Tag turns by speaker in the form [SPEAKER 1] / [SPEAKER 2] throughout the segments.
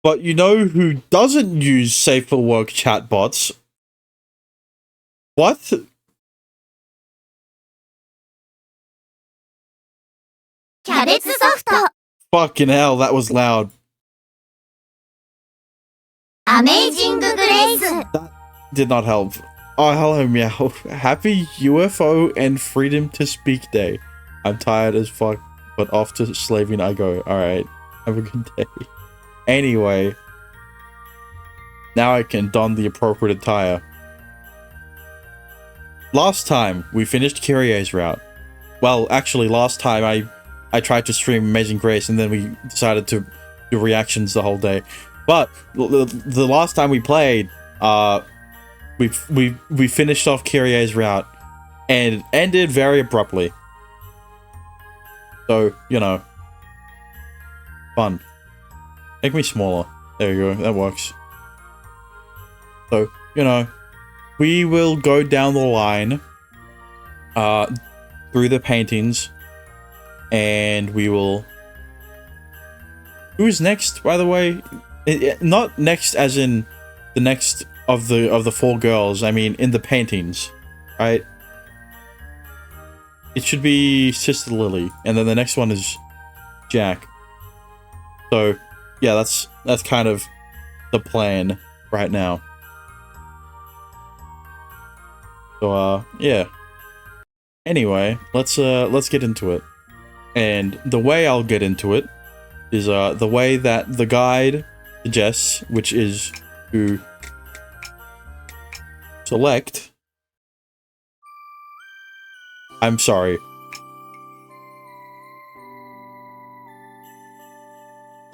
[SPEAKER 1] But you know who doesn't use safe for work chatbots? What? Fucking hell, that was loud. That did not help. Oh, hello, Meow. Happy UFO and Freedom to Speak Day. I'm tired as fuck, but off to slaving I go. Alright, have a good day. Anyway, now I can don the appropriate attire. Last time, we finished Kyrie's route. Well, actually, last time I tried to stream Amazing Grace, and then we decided to do reactions the whole day. But the last time we played, we finished off Kyrie's route, and it ended very abruptly. So, you know, fun. Make me smaller. There you go. That works. So, you know, we will go down the line, through the paintings, and we will. Who's next, by the way? Not next as in the next of the four girls. I mean in the paintings, right? It should be Sister Lily, and then the next one is Jack. So yeah, that's kind of the plan right now. So yeah. Anyway, let's get into it. And the way I'll get into it is the way that the guide suggests, which is to select. I'm sorry.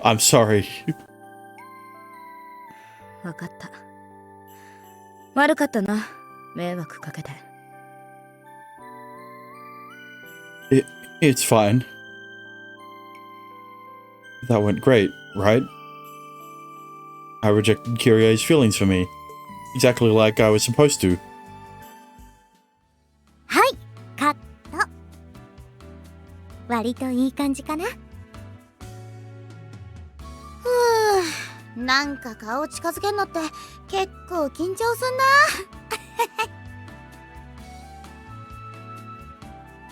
[SPEAKER 1] I'm sorry.
[SPEAKER 2] わかった。悪かったな。迷惑かけて。
[SPEAKER 1] It's fine. That went great, right? I rejected Kyrie's feelings for me. Exactly like I was supposed to.
[SPEAKER 3] はい、カット。割といい感じかな。なんか顔近づけんのって結構緊張すんな。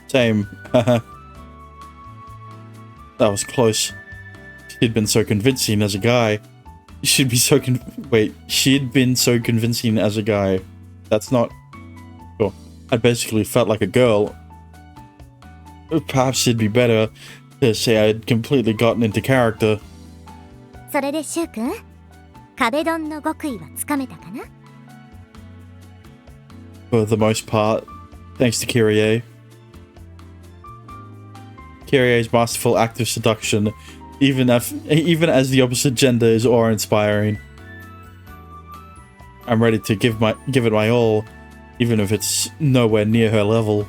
[SPEAKER 1] Same. That was close. She'd been so convincing as a guy. She'd been so convincing as a guy. That's not... Well, I basically felt like a girl. Perhaps it'd be better to say I'd completely gotten into character.
[SPEAKER 3] それでシュウ君、壁ドンの極意はつかめたかな？
[SPEAKER 1] For the most part, thanks to Kyrie. Kyrie's masterful act of seduction, even as the opposite gender, is awe-inspiring. I'm ready to give it my all, even if it's nowhere near her level.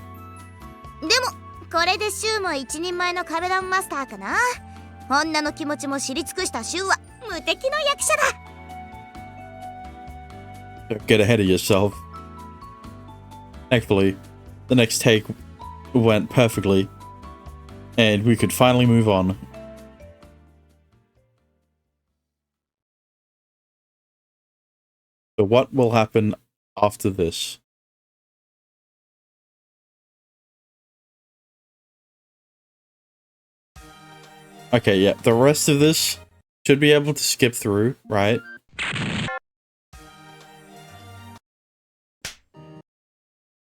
[SPEAKER 3] でもこれでシュウも一人前の壁ドンマスターかな。女の気持ちも知り尽くしたシュウは無敵の役者だ。
[SPEAKER 1] Don't get ahead of yourself. Thankfully, the next take went perfectly, and we could finally move on. So what will happen after this? Okay, yeah, the rest of this should be able to skip through, right?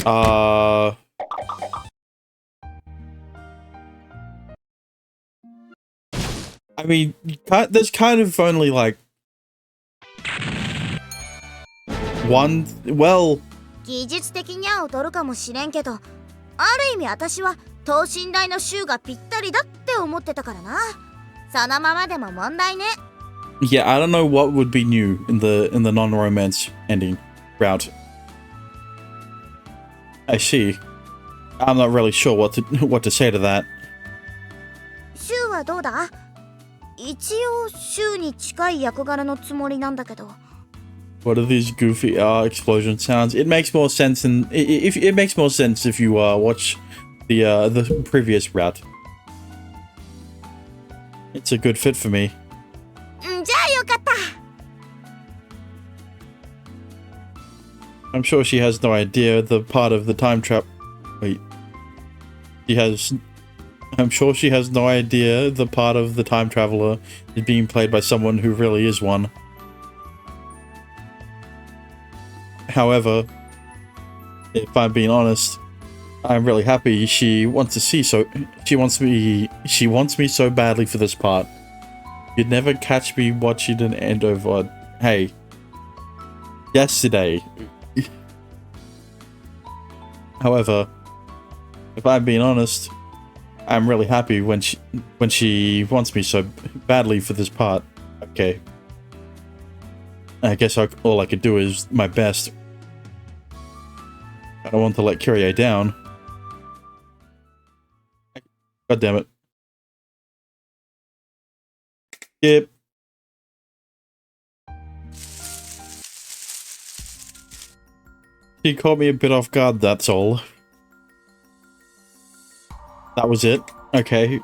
[SPEAKER 1] I mean, there's kind of only like one, well...
[SPEAKER 3] 技術的には劣るかもしれんけど、ある意味私は等身大のシュウがぴったりだって思ってたからな。そのままでも問題ね。
[SPEAKER 1] Yeah, I don't know what would be new in the non-romance ending route. I see. I'm not really sure what to say to that.
[SPEAKER 3] シュウはどうだ？一応シュウに近い役柄のつもりなんだけど。
[SPEAKER 1] What are these goofy explosion sounds? It makes more sense if you watch the previous route. It's a good fit for me.
[SPEAKER 3] じゃあよかった。
[SPEAKER 1] I'm sure she has no idea the part of the time trap. Wait. I'm sure she has no idea the part of the time traveler is being played by someone who really is one. However, if I'm being honest, I'm really happy she wants me so badly for this part. You'd never catch me watching an end over. Hey, yesterday. However, if I'm being honest, I'm really happy when she wants me so badly for this part. Okay. I guess all I could do is my best. I don't want to let Kyrie down. God damn it. Yep. She caught me a bit off guard, that's all. That was it? Okay.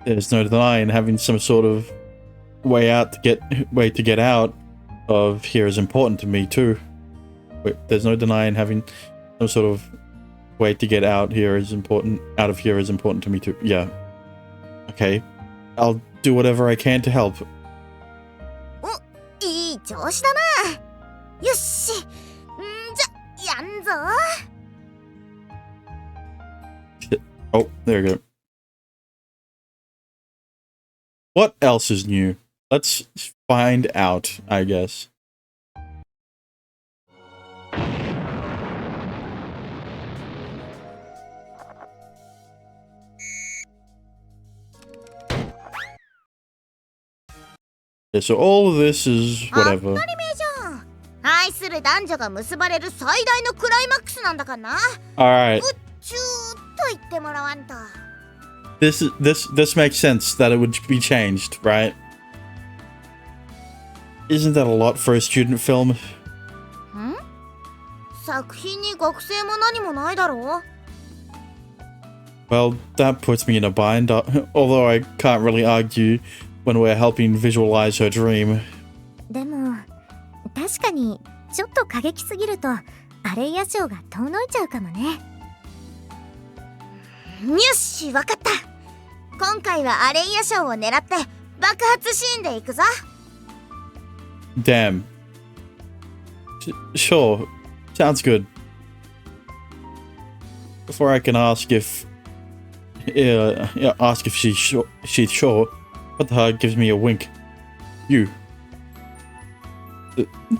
[SPEAKER 1] There's no denying having some sort of way to get out of here is important to me too. Wait, there's no denying having some sort of way to get out of here is important to me too. Yeah. Okay. I'll do whatever I can to help.
[SPEAKER 3] いい調子だな。よし。じゃ、やんぞ。
[SPEAKER 1] Oh, there we go. What else is new? Let's find out, I guess. Yeah, so all of this is whatever.
[SPEAKER 3] 愛する男女が結ばれる最大のクライマックスなんだからな。
[SPEAKER 1] Alright.
[SPEAKER 3] うっちゅーっと言ってもらわんと。
[SPEAKER 1] This makes sense that it would be changed, right? Isn't that a lot for a student film?
[SPEAKER 3] ん？作品に学生も何もないだろう？
[SPEAKER 1] Well, that puts me in a bind, although I can't really argue when we're helping visualize her dream.
[SPEAKER 4] でも確かにちょっと過激すぎるとアレイア賞が遠のいちゃうかもね。
[SPEAKER 3] よし、わかった。今回はアレイア賞を狙って爆発シーンでいくぞ。
[SPEAKER 1] Damn. Sure. Sounds good. Before I can ask if she's sure, Kotaha gives me a wink. You.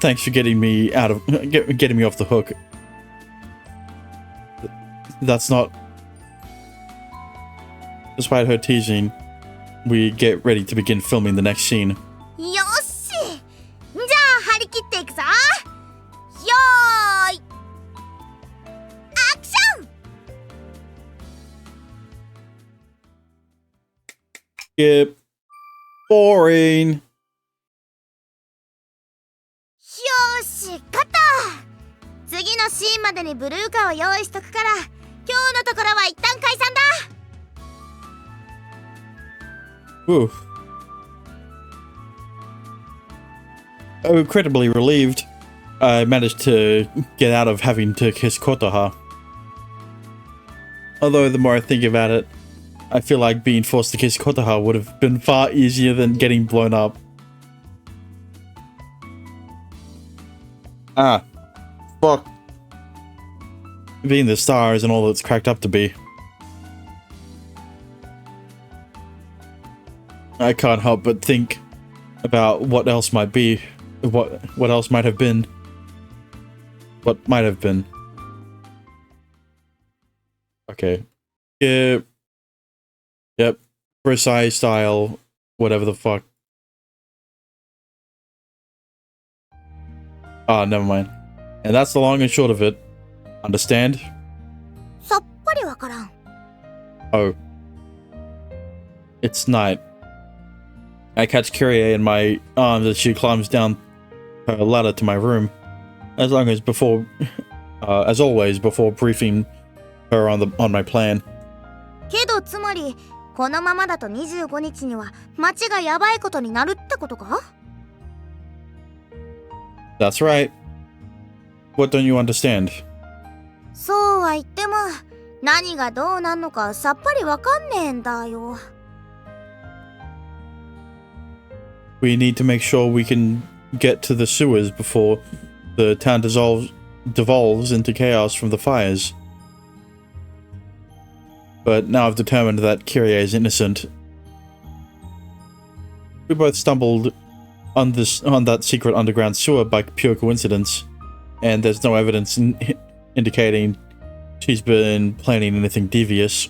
[SPEAKER 1] Thanks for getting me getting me off the hook. That's not. Despite her teasing, we get ready to begin filming the next scene.
[SPEAKER 3] よし、じゃあ張り切っていくぞ。よーい、アクション。
[SPEAKER 1] Skip. Boring.
[SPEAKER 3] よし、勝った。次のシーンまでにブルーカーを用意しとくから、今日のところは一旦解散だ。
[SPEAKER 1] Whew. Incredibly relieved, I managed to get out of having to kiss Kotaha. Although the more I think about it, I feel like being forced to kiss Kotaha would have been far easier than getting blown up. Ah. Fuck. Being the star isn't all it's cracked up to be. I can't help but think about what else might be. What else might have been. What might have been. Okay. Yep. Yep. Versailles style. Whatever the fuck. Ah, never mind. And that's the long and short of it. Understand?
[SPEAKER 3] さっぱりわからん。
[SPEAKER 1] Oh. It's night. I catch Kyrie in my arms as she climbs down her ladder to my room. As always, before briefing her on my plan.
[SPEAKER 3] けどつまりこのままだと25日には街がやばいことになるってことか？
[SPEAKER 1] That's right. What don't you understand?
[SPEAKER 3] そうは言っても何がどうなんのかさっぱりわかんねえんだよ。
[SPEAKER 1] We need to make sure we can get to the sewers before the town devolves into chaos from the fires. But now I've determined that Kyrie is innocent. We both stumbled on that secret underground sewer by pure coincidence, and there's no evidence indicating she's been planning anything devious.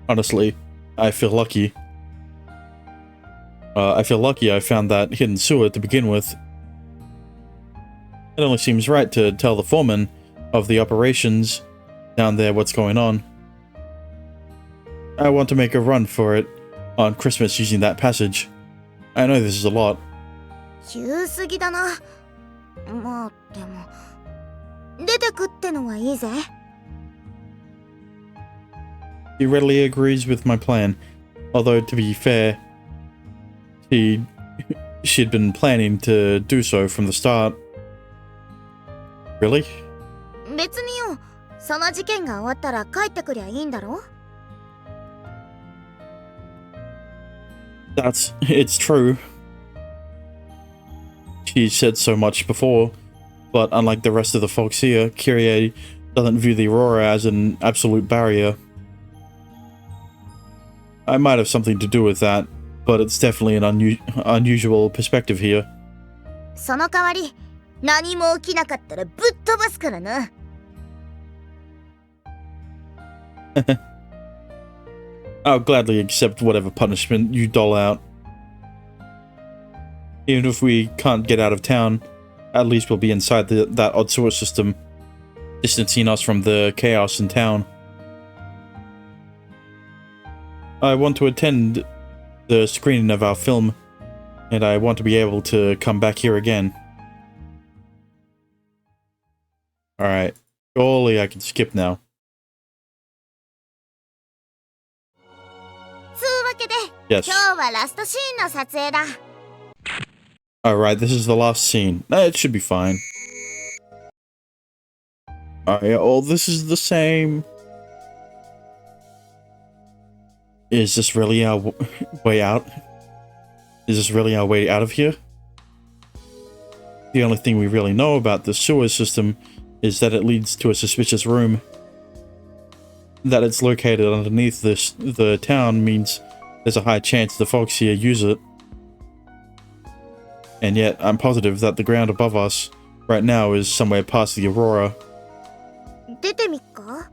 [SPEAKER 1] Honestly, I feel lucky. I feel lucky I found that hidden sewer to begin with. It only seems right to tell the foreman of the operations down there what's going on. I want to make a run for it on Christmas using that passage. I know this is a lot.
[SPEAKER 3] 急すぎだな。まあでも出てくってのはいいぜ。
[SPEAKER 1] He readily agrees with my plan, although to be fair, she'd been planning to do so from the start. Really?
[SPEAKER 3] 別によ、その事件が終わったら帰ってくりゃいいんだろ。
[SPEAKER 1] It's true. She said so much before, but unlike the rest of the folks here, Kyrie doesn't view the Aurora as an absolute barrier. I might have something to do with that, but it's definitely an unusual perspective here.
[SPEAKER 3] その代わり何も起きなかったらぶっ飛ばすからな。
[SPEAKER 1] I'll gladly accept whatever punishment you dole out. Even if we can't get out of town, at least we'll be inside that odd sewer system, distancing us from the chaos in town. I want to attend the screening of our film, and I want to be able to come back here again. Alright, surely I can skip now.
[SPEAKER 3] つうわけで、
[SPEAKER 1] Yes.
[SPEAKER 3] 今日はラストシーンの撮影だ。
[SPEAKER 1] Alright, this is the last scene. It should be fine. Alright, oh, this is the same. Is this really our way out? Is this really our way out of here? The only thing we really know about the sewer system is that it leads to a suspicious room. That it's located underneath the town means there's a high chance the folks here use it. And yet, I'm positive that the ground above us right now is somewhere past the Aurora.
[SPEAKER 3] 出てみっか。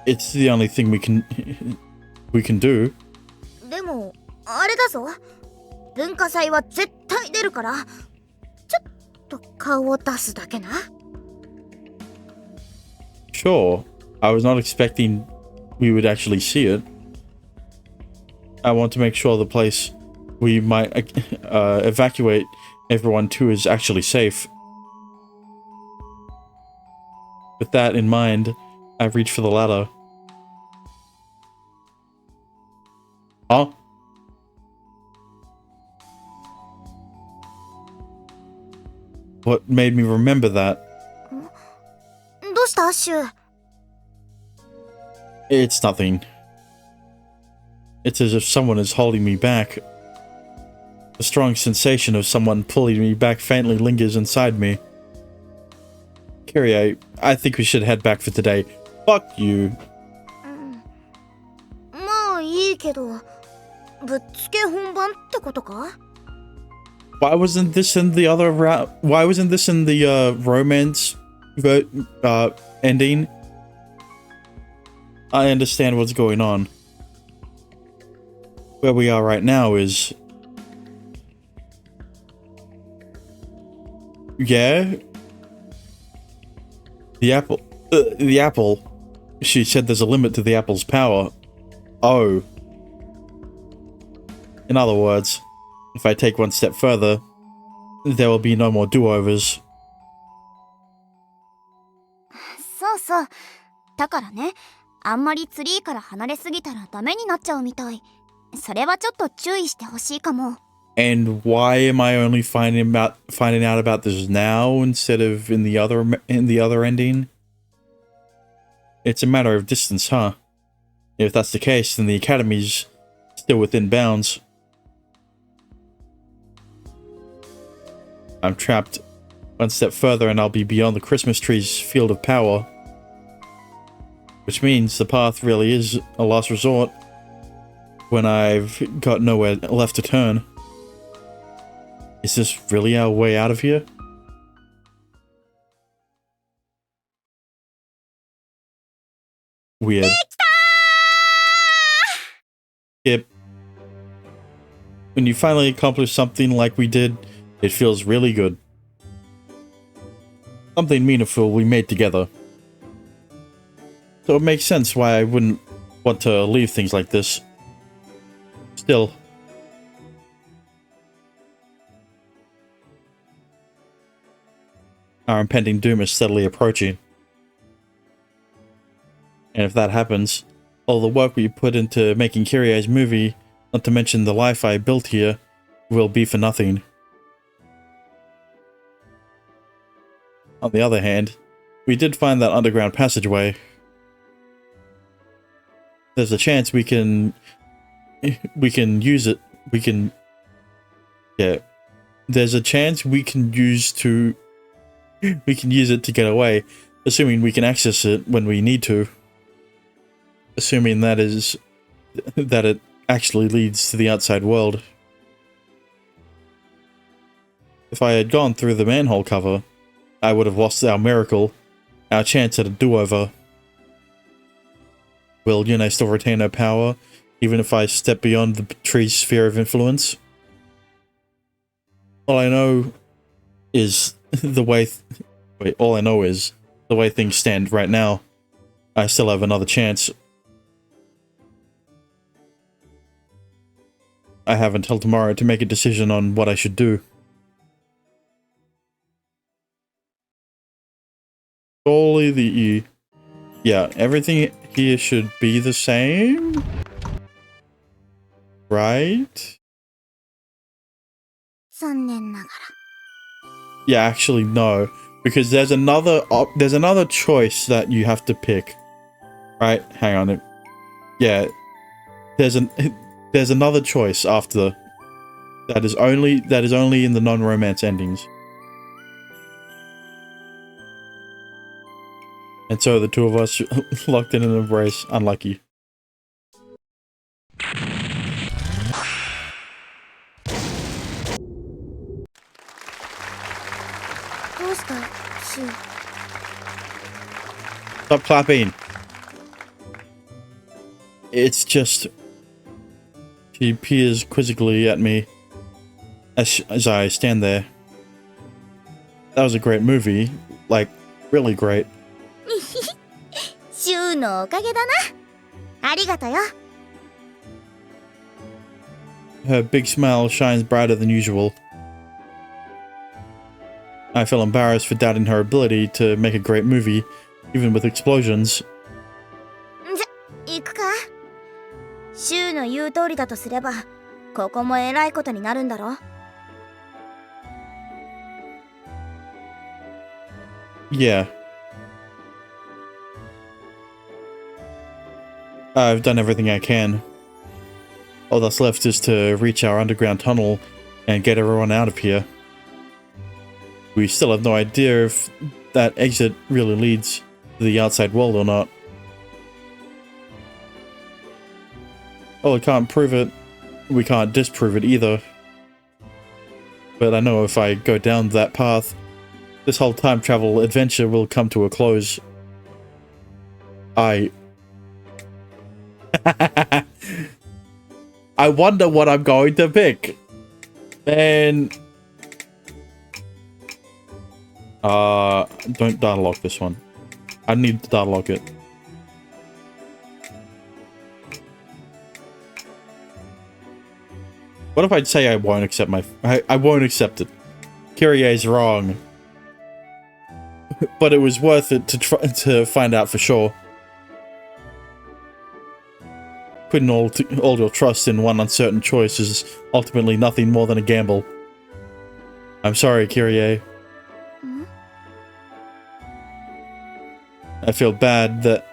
[SPEAKER 1] It's the only thing we can do.
[SPEAKER 3] でもあれだぞ。文化祭は絶対出るから、ちょっと顔を出すだけな。
[SPEAKER 1] Sure, I was not expecting we would actually see it. I want to make sure the place we might evacuate everyone to is actually safe. With that in mind, I reach for the ladder. Huh? What made me remember that?
[SPEAKER 3] どうしたアッシュ。
[SPEAKER 1] It's nothing. It's as if someone is holding me back. A strong sensation of someone pulling me back faintly lingers inside me. Kyrie, I think we should head back for today. Fuck you.
[SPEAKER 3] まあいいけど、ぶっつけ本番ってことか？
[SPEAKER 1] Why wasn't this in the other Why wasn't this in the romance ending? I understand what's going on. Where we are right now is... Yeah? The apple... the apple. She said there's a limit to the apple's power. Oh. In other words, if I take one step further, there will be no more do-overs.
[SPEAKER 3] そうそう。だからね、あんまりツリーから離れすぎたらダメになっちゃうみたい。それはちょっと注意してほしいかも。
[SPEAKER 1] And why am I only finding out about this now instead of in the other ending? It's a matter of distance, huh? If that's the case, then the Academy's still within bounds. I'm trapped one step further and I'll be beyond the Christmas tree's field of power. Which means the path really is a last resort when I've got nowhere left to turn. Is this really our way out of here? Weird. Yep. When you finally accomplish something like we did, it feels really good. Something meaningful we made together. So it makes sense why I wouldn't want to leave things like this. Still. Our impending doom is steadily approaching. And if that happens, all the work we put into making Kyrie's movie, not to mention the life I built here, will be for nothing. On the other hand, we did find that underground passageway. There's a chance we can use it. There's a chance we can use it to get away, assuming we can access it when we need to. Assuming that it actually leads to the outside world. If I had gone through the manhole cover, I would have lost our miracle, our chance at a do-over. Will Yuna still retain her power, even if I step beyond the tree's sphere of influence? All I know is the way things stand right now. I still have another chance. I have until tomorrow to make a decision on what I should do. Yeah, everything here should be the same? Right? Yeah, actually no, because there's another choice that you have to pick. Right? Hang on. Yeah. There's another choice after that is only in the non-romance endings. And so the two of us locked in an embrace. Unlucky. Stop clapping. It's just... She peers quizzically at me as I stand there. That was a great movie. Like, really great.
[SPEAKER 3] シュウのおかげだな。ありがとよ。
[SPEAKER 1] Her big smile shines brighter than usual. I feel embarrassed for doubting her ability to make a great movie, even with explosions.
[SPEAKER 3] 行くか。シュウの言う通りだとすれば、ここもえらいことになるんだろ。
[SPEAKER 1] Yeah. I've done everything I can. All that's left is to reach our underground tunnel and get everyone out of here. We still have no idea if that exit really leads to the outside world or not. Well, I can't prove it. We can't disprove it either. But I know if I go down that path, this whole time travel adventure will come to a close. I wonder what I'm going to pick. Man. Don't data lock this one. I need to data lock it. What if I'd say I won't accept I won't accept it. Kyrie's wrong. But it was worth it to try to find out for sure. Putting all your trust in one uncertain choice is ultimately nothing more than a gamble. I'm sorry, Kyrie. I feel bad that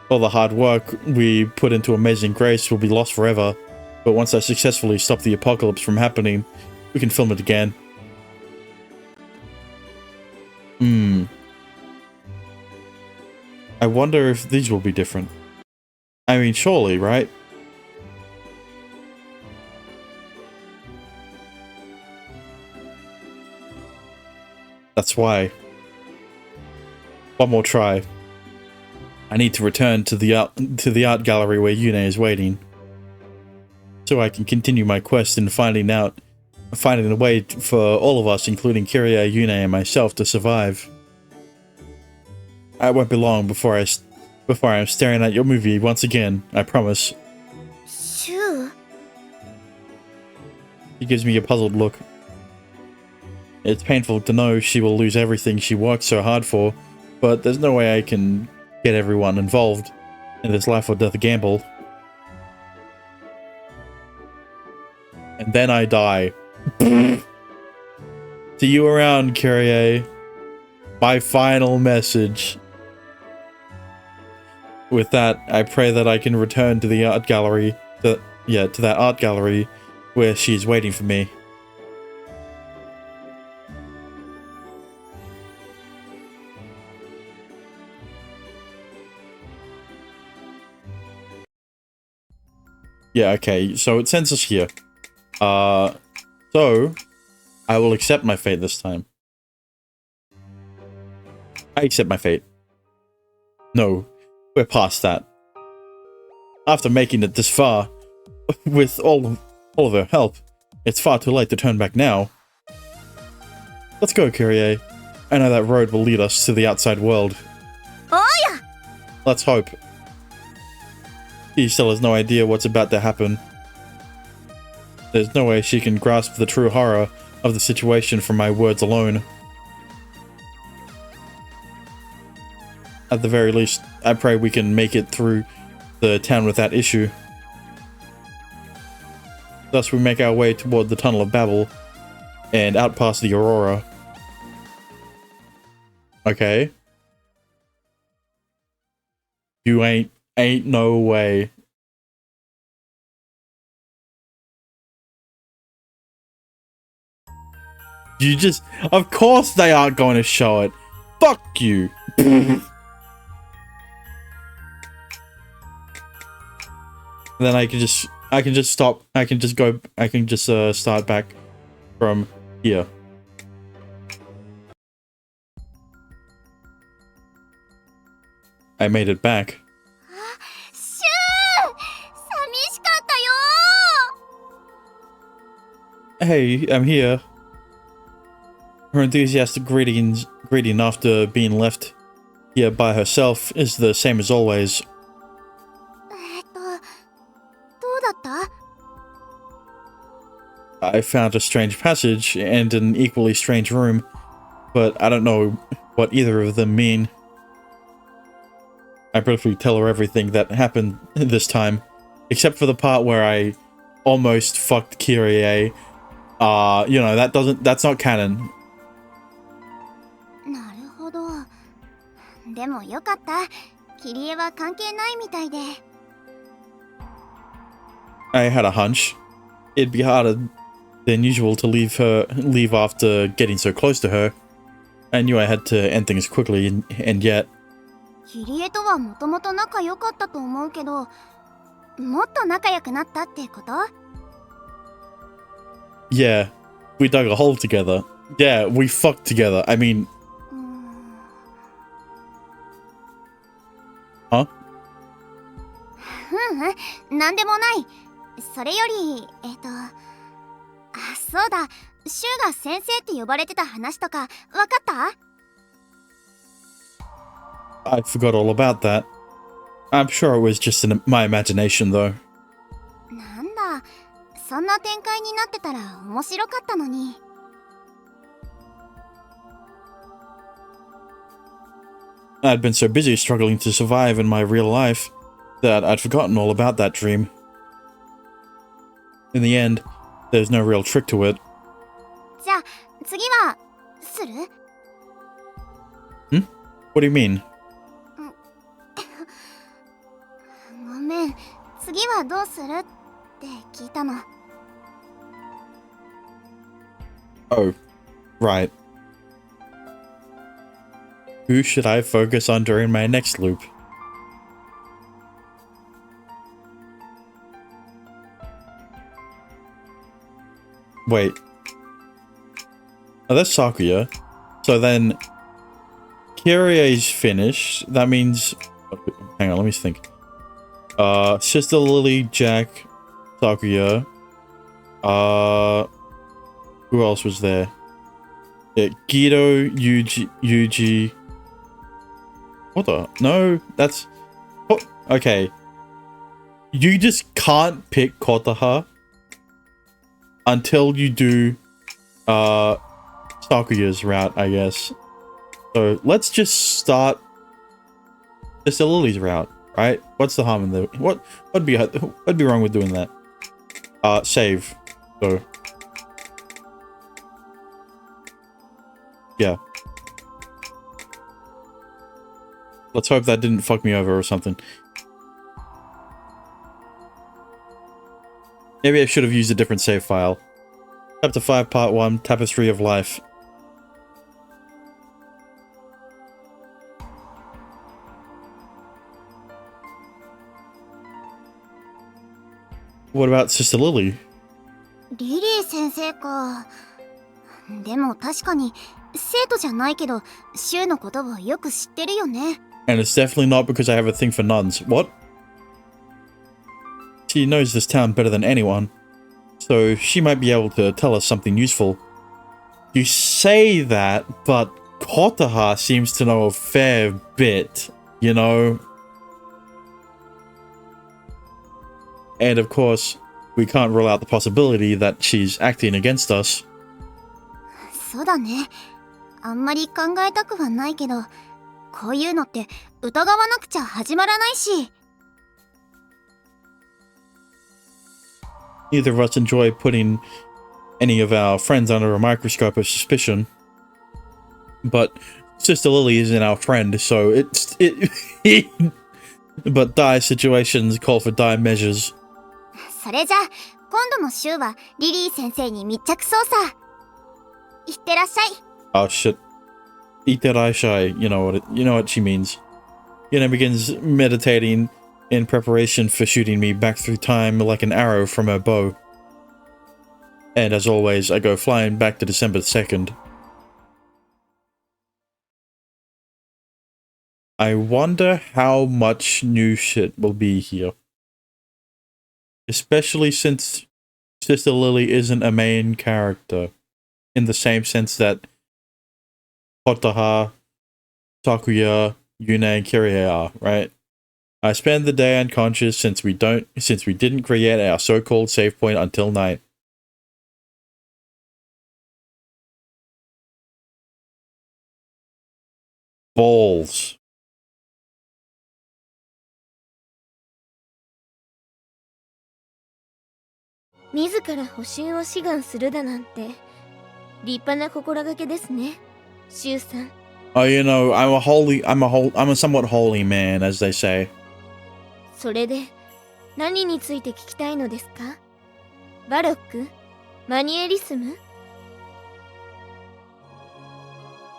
[SPEAKER 1] all the hard work we put into Amazing Grace will be lost forever, but once I successfully stop the apocalypse from happening, we can film it again. I wonder if these will be different. I mean, surely, right? That's why. One more try. I need to return to the art gallery where Yune is waiting, so I can continue my quest in finding a way for all of us, including Kiria, Yune, and myself, to survive. I won't be long before I'm staring at your movie once again, I promise.
[SPEAKER 3] Shu?
[SPEAKER 1] She gives me a puzzled look. It's painful to know she will lose everything she worked so hard for, but there's no way I can get everyone involved in this life or death gamble. And then I die. See you around, Kyrie. My final message. With that, I pray that I can return to the art gallery, to that art gallery where she's waiting for me. Yeah, okay, so it sends us here. So, I will accept my fate this time. I accept my fate. No, we're past that. After making it this far, with all of her help, it's far too late to turn back now. Let's go, Kyrie. I know that road will lead us to the outside world.
[SPEAKER 3] Oh yeah!
[SPEAKER 1] Let's hope. She still has no idea what's about to happen. There's no way she can grasp the true horror of the situation from my words alone. At the very least, I pray we can make it through the town without issue. Thus we make our way toward the Tunnel of Babel and out past the Aurora. Okay. You ain't no way. You just, of course they aren't going to show it. Fuck you. Then I can just start back from here. I made it back.
[SPEAKER 3] Shu! 寂しかったよ!
[SPEAKER 1] Hey, I'm here. Her enthusiastic greeting after being left here by herself is the same as always.
[SPEAKER 3] どうだった?
[SPEAKER 1] I found a strange passage and an equally strange room, but I don't know what either of them mean. I briefly tell her everything that happened this time, except for the part where I almost fucked Kyrie. You know, that's not canon.
[SPEAKER 3] なるほど。でもよかった。キリエは関係ないみたいで。
[SPEAKER 1] I had a hunch. It'd be harder than usual to leave after getting so close to her. I knew I had to end things quickly, and yet...
[SPEAKER 3] キリエとはもともと仲良かったと思うけど、もっと仲良くなったってこと?
[SPEAKER 1] Yeah, we dug a hole together. Yeah, we fucked together. I mean... Huh?
[SPEAKER 3] なんでもない。それより、そうだ、シュウが先生って呼ばれてた話とか、わかった?
[SPEAKER 1] I forgot all about that. I'm sure it was just in my imagination, though.
[SPEAKER 3] なんだ、そんな展開になってたら面白かったのに。
[SPEAKER 1] I'd been so busy struggling to survive in my real life that I'd forgotten all about that dream. In the end, there's no real trick to it.
[SPEAKER 4] じゃあ次はする？
[SPEAKER 1] What do you mean?
[SPEAKER 4] ごめん、次はどうするって聞いたの。
[SPEAKER 1] Oh, right. Who should I focus on during my next loop? Wait. Oh, that's Sakuya. So then, Kyrie's finished. That means... Hang on, let me think. Sister Lily, Jack, Sakuya. Who else was there? Yeah, Guido, Yuji. What the? No, that's... Oh, okay. You just can't pick Kotaha until you do Sakuya's route, I guess. So let's just start Sister Lily's route, right? What's the harm in the... What'd be wrong with doing that? Save. So... Yeah. Let's hope that didn't fuck me over or something. Maybe I should have used a different save file. Chapter 5, Part 1, Tapestry of Life. What about Sister Lily?
[SPEAKER 4] リリー先生か。でも確かに生徒じゃないけど、柊のことをよく知ってるよね。
[SPEAKER 1] And it's definitely not because I have a thing for nuns. What? She knows this town better than anyone, so she might be able to tell us something useful. You say that, but Kotaha seems to know a fair bit, you know? And of course, we can't rule out the possibility that she's acting against us.
[SPEAKER 4] そうだね。あんまり考えたくはないけど、こういうのって疑わなくちゃ始まらないし。
[SPEAKER 1] Neither of us enjoy putting any of our friends under a microscope of suspicion. But Sister Lily isn't our friend, so but dire situations call for dire measures.
[SPEAKER 4] それじゃあ、今度の週はリリー先生に密着捜査。いってらっしゃい。
[SPEAKER 1] Oh shit. Iterashai, you know what she means. Yuna begins meditating in preparation for shooting me back through time like an arrow from her bow. And as always, I go flying back to December 2nd. I wonder how much new shit will be here. Especially since Sister Lily isn't a main character. In the same sense that Kotaha, Sakuya, Yuna, and Kirie are, right? I spend the day unconscious since we didn't create our so-called save point until night. Balls.
[SPEAKER 2] "自ら保身を志願するだなんて立派な心がけですね、柊さん。
[SPEAKER 1] Oh, you know, I'm a somewhat holy man, as they say.
[SPEAKER 2] それで何について聞きたいのですか？バロック？マニエリスム？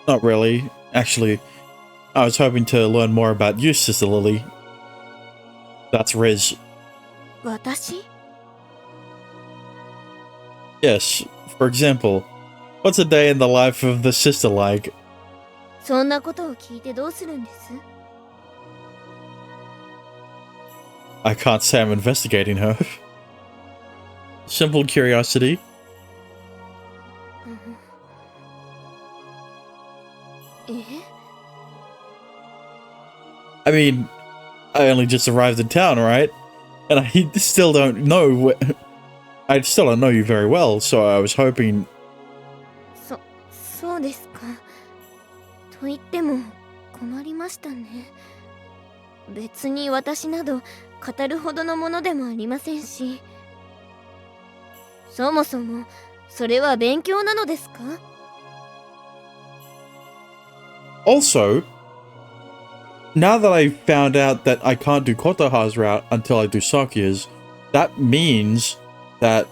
[SPEAKER 1] Not really. Actually, I was hoping to learn more about you, Sister Lily. That's Riz.
[SPEAKER 2] 私？
[SPEAKER 1] Yes, for example, what's a day in the life of the sister like?
[SPEAKER 2] そんなことを聞いてどうするんです？
[SPEAKER 1] I can't say I'm investigating her. Simple curiosity.
[SPEAKER 2] え？
[SPEAKER 1] I mean, I only just arrived in town, right? And I still don't know I still don't know you very well, so I was hoping...
[SPEAKER 2] そうですか。と言っても困りましたね。別に私など語るほどのものでもありませんし、そもそもそれは勉強なのですか？
[SPEAKER 1] Also, now that I found out that I can't do Kotoha's route until I do Sakuya's, that means that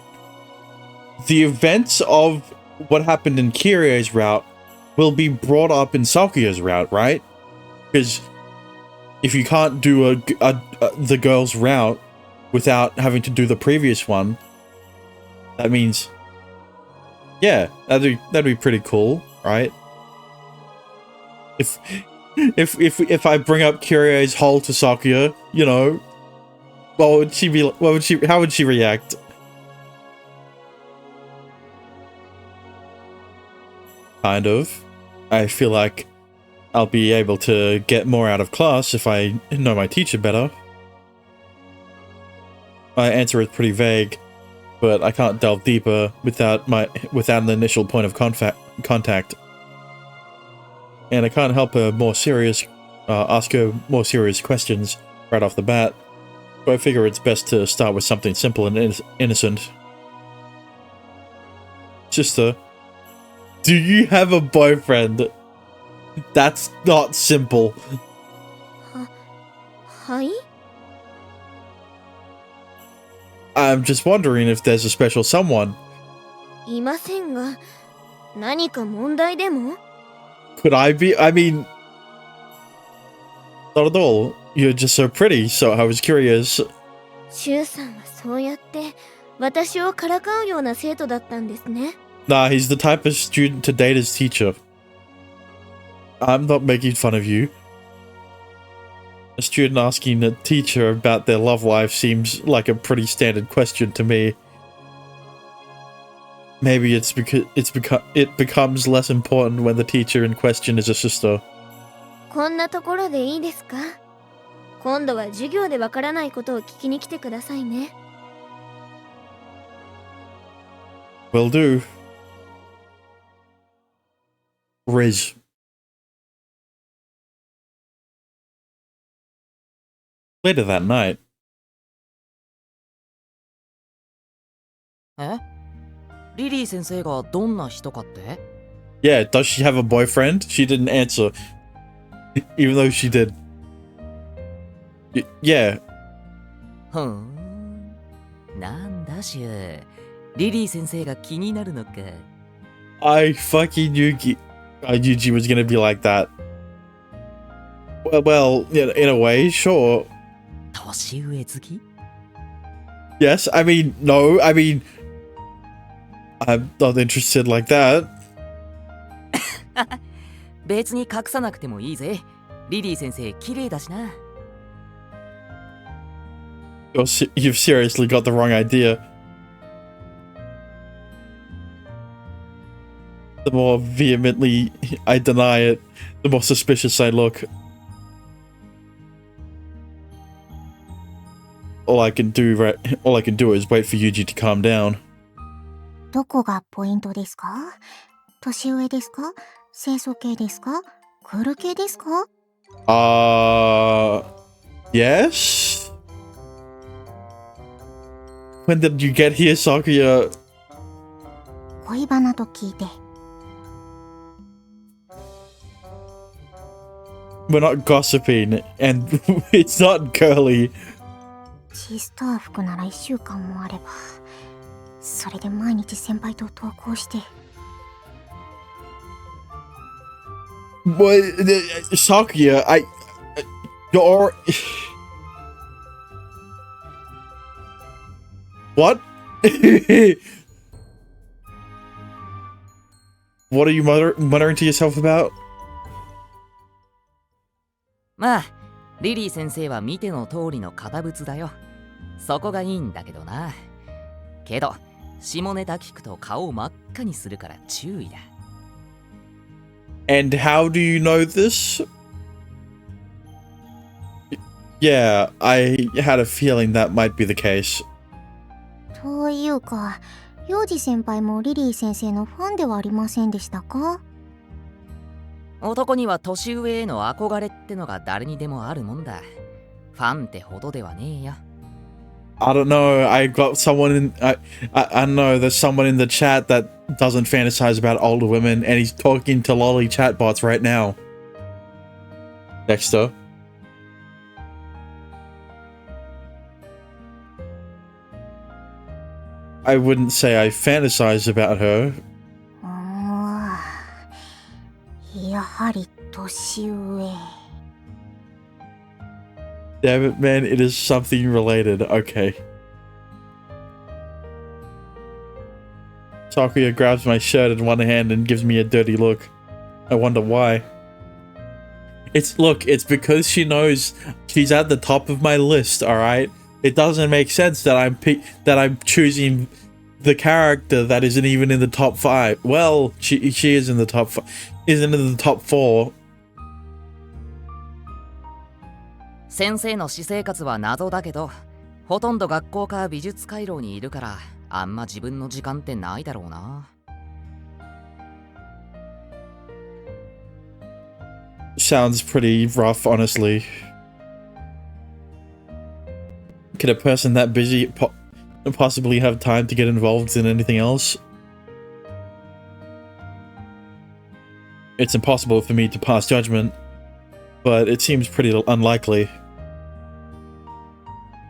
[SPEAKER 1] the events of what happened in Kirie's route will be brought up in Sakuya's route, right? Because if you can't do the girl's route without having to do the previous one, that means, yeah, that'd be pretty cool, right? If I bring up Kirie's hole to Sakuya, you know, how would she react? Kind of. I feel like I'll be able to get more out of class if I know my teacher better. My answer is pretty vague, but I can't delve deeper without an initial point of contact. And I can't help ask her more serious questions right off the bat. So I figure it's best to start with something simple and innocent. Sister, do you have a boyfriend? That's not simple.
[SPEAKER 2] はい。
[SPEAKER 1] I'm just wondering if there's a special someone.
[SPEAKER 2] いませんが、何か問題でも？
[SPEAKER 1] Could I be? I mean, not at all. You're just so pretty, so I was curious.
[SPEAKER 2] シュウさんはそうやって私をからかうような生徒だったんですね。
[SPEAKER 1] Nah, he's the type of student to date his teacher. I'm not making fun of you. A student asking a teacher about their love life seems like a pretty standard question to me. Maybe it's because it becomes less important when the teacher in question is a sister.
[SPEAKER 2] こんなところでいいですか？今度は授業でわからないことを聞きに来てくださいね。
[SPEAKER 1] Will do. Riz. Later that night.
[SPEAKER 5] え？リリー先生がどんな人かって？
[SPEAKER 1] Yeah, does she have a boyfriend? She didn't answer. Even though she did. Yeah.
[SPEAKER 5] ふーん。なんだシュウ。リリー先生が気になるのか。
[SPEAKER 1] I fucking knew Yuji was gonna be like that. Well, in a way, sure.
[SPEAKER 5] 年上好き？
[SPEAKER 1] Yes, I mean, no, I mean, I'm not interested like that.
[SPEAKER 5] 別に隠さなくてもいいぜ。リリー先生綺麗だしな。
[SPEAKER 1] You've seriously got the wrong idea. The more vehemently I deny it, the more suspicious I look. All I can do is wait for Yuji to calm down.
[SPEAKER 4] どこがポイントですか？年上ですか？清楚系ですか？クール系ですか？
[SPEAKER 1] Yes? When did you get here, Sakuya?
[SPEAKER 4] 恋バナと聞いて。
[SPEAKER 1] We're not gossiping, and it's not girly.
[SPEAKER 4] チスター服なら1週間もあれば、それで毎日先輩と登校して。
[SPEAKER 1] But Sakuya, you're what? What are you muttering to yourself about?
[SPEAKER 5] まあ、リリー先生は見ての通りの堅物だよ。そこがいいんだけどな。けど、下ネタ聞くと顔を真っ赤にするから注意だ。
[SPEAKER 1] And how do you know this? Yeah, I had a feeling that might be the case.
[SPEAKER 4] というか、幼児先輩もリリー先生のファンではありませんでしたか？
[SPEAKER 5] 男には年上への憧れってのが誰にでもあるもんだ。ファンってほどではねえよ。
[SPEAKER 1] I don't know. I got someone in. I know there's someone in the chat that doesn't fantasize about older women, and he's talking to lolly chatbots right now. Dexter. I wouldn't say I fantasize about her.
[SPEAKER 4] やはり年上。
[SPEAKER 1] Damn it, man. It is something related. Okay. Sakuya grabs my shirt in one hand and gives me a dirty look. I wonder why. It's because she knows she's at the top of my list, alright? It doesn't make sense that I'm choosing the character that isn't even in the top 5. Well, she is in the top 5. Isn't in the top 4.
[SPEAKER 5] 先生の私生活は謎だけど、ほとんど学校か美術回廊にいるから、あんま自分の時間ってないだろうな。
[SPEAKER 1] Sounds pretty rough, honestly. Could a person that busy possibly have time to get involved in anything else? It's impossible for me to pass judgment, but it seems pretty unlikely.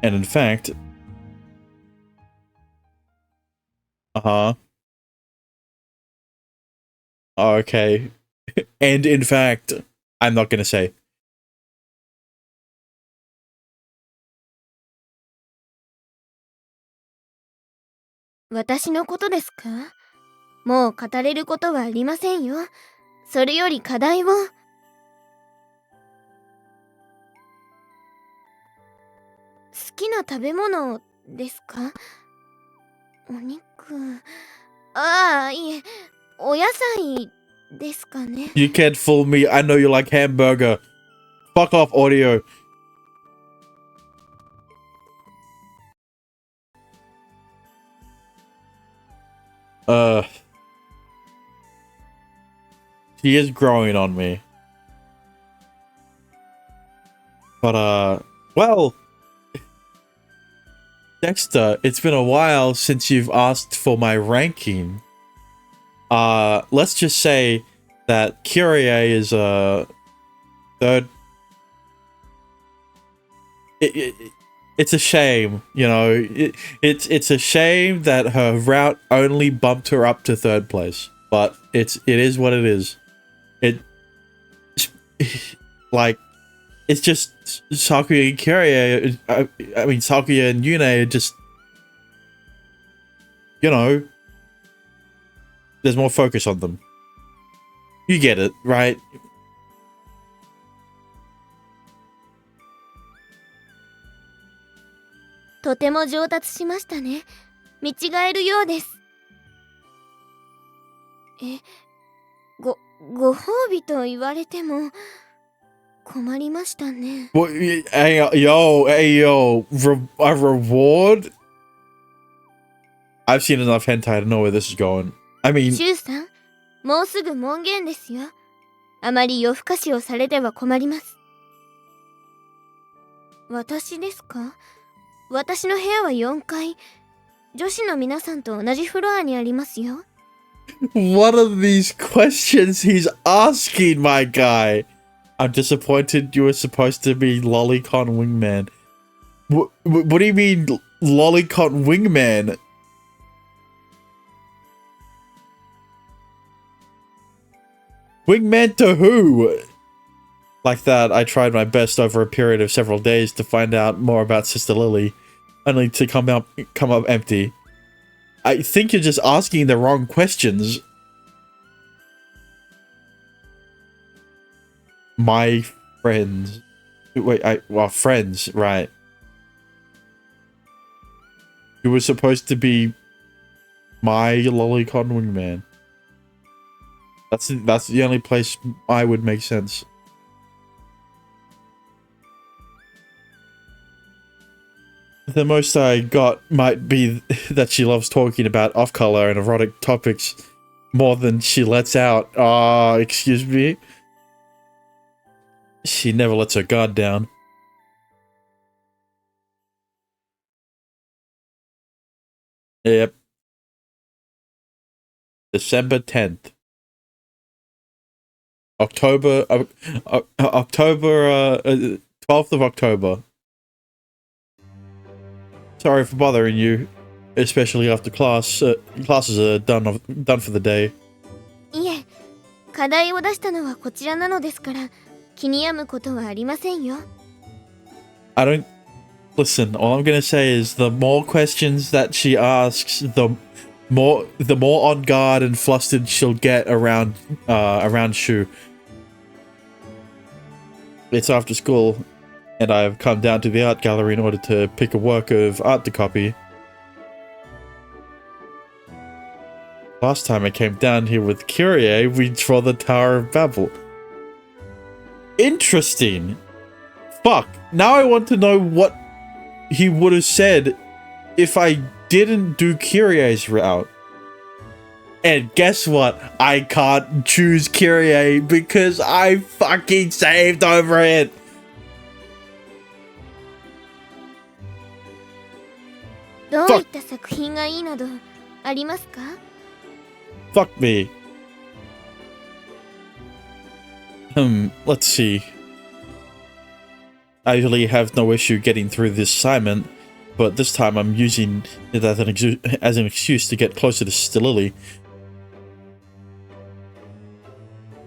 [SPEAKER 1] And in fact... Okay. And in fact, I'm not gonna say.
[SPEAKER 2] 私のことですか？もう語れることはありませんよ。それより課題を。好きな食べ物ですか？お肉。ああ、いえ、お野菜ですかね。
[SPEAKER 1] You can't fool me. I know you like hamburger. Fuck off, audio. She is growing on me. But, well... Dexter, it's been a while since you've asked for my ranking. Let's just say that Kyrie is, third... It's a shame, you know. It's a shame that her route only bumped her up to 3rd place. But it is what it is. Like, it's just Sakuya and Kyrie. I mean, Sakuya and Yune are just, you know, there's more focus on them. You get it, right?
[SPEAKER 2] 「とても上達しましたね。見違えるようです。」ご褒美と言われても困りましたね。
[SPEAKER 1] Well, hey yo, a reward? I've seen enough hentai to know where this is going. I mean...
[SPEAKER 2] シュウさん、もうすぐ門限ですよ。あまり夜更かしをされては困ります。私ですか？私の部屋は4階。女子の皆さんと同じフロアにありますよ。
[SPEAKER 1] What are these questions he's asking, my guy? I'm disappointed you were supposed to be Lolicon Wingman. What do you mean, Lolicon Wingman? Wingman to who? Like that, I tried my best over a period of several days to find out more about Sister Lily, only to come up empty. I think you're just asking the wrong questions. My friends. Wait, well, friends, right. You were supposed to be my Lolicon Wingman. That's the only place I would make sense. The most I got might be that she loves talking about off-color and erotic topics more than she lets out. Excuse me? She never lets her guard down. Yep. December 10th. October 12th of October. Sorry for bothering you, especially after classes are done for the day.
[SPEAKER 2] いえ、課題を出したのはこちらなのですから、気に病むことはありませんよ。
[SPEAKER 1] I don't listen. All I'm gonna say is the more questions that she asks, the more on guard and flustered she'll get around Shu. It's after school, and I've come down to the art gallery in order to pick a work of art to copy. Last time I came down here with Kyrie, we draw the Tower of Babel. Interesting. Fuck. Now I want to know what he would have said if I didn't do Kyrie's route. And guess what? I can't choose Kyrie because I fucking saved over it.
[SPEAKER 2] どういった作品がいいなどありますか？
[SPEAKER 1] Fuck me. Let's see. I usually have no issue getting through this assignment, but this time I'm using it as an excuse to get closer to Stilily.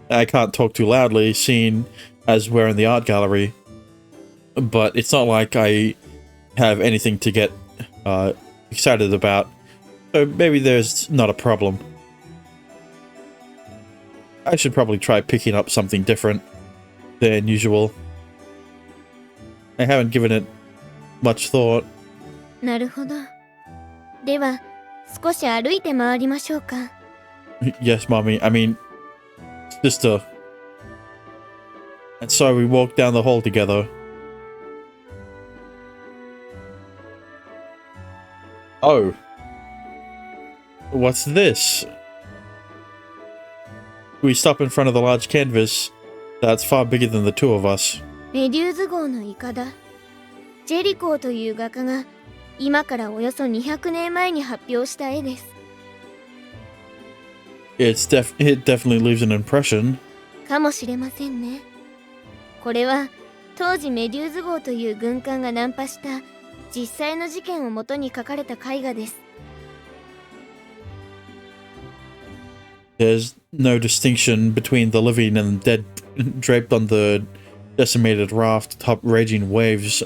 [SPEAKER 1] I can't talk too loudly, seeing as we're in the art gallery, but it's not like I have anything to get excited about, so maybe there's not a problem. I should probably try picking up something different than usual. I haven't given it much thought.
[SPEAKER 2] なるほど。では、少し歩いて回りましょうか。
[SPEAKER 1] Yes, mommy. I mean, sister. And so we walked down the hall together. Oh. What's this? We stop in front of the large canvas that's far bigger than the two of us.
[SPEAKER 2] メデューズ号のイカダ。ジェリコーという画家が今からおよそ200年前に発表した絵です。
[SPEAKER 1] It definitely leaves an impression.
[SPEAKER 2] かもしれませんね。これは当時メデューズ号という軍艦が難破した実際の事件をもとに描かれた絵画です。
[SPEAKER 1] There's no distinction between the living and the dead draped on the decimated raft atop raging waves.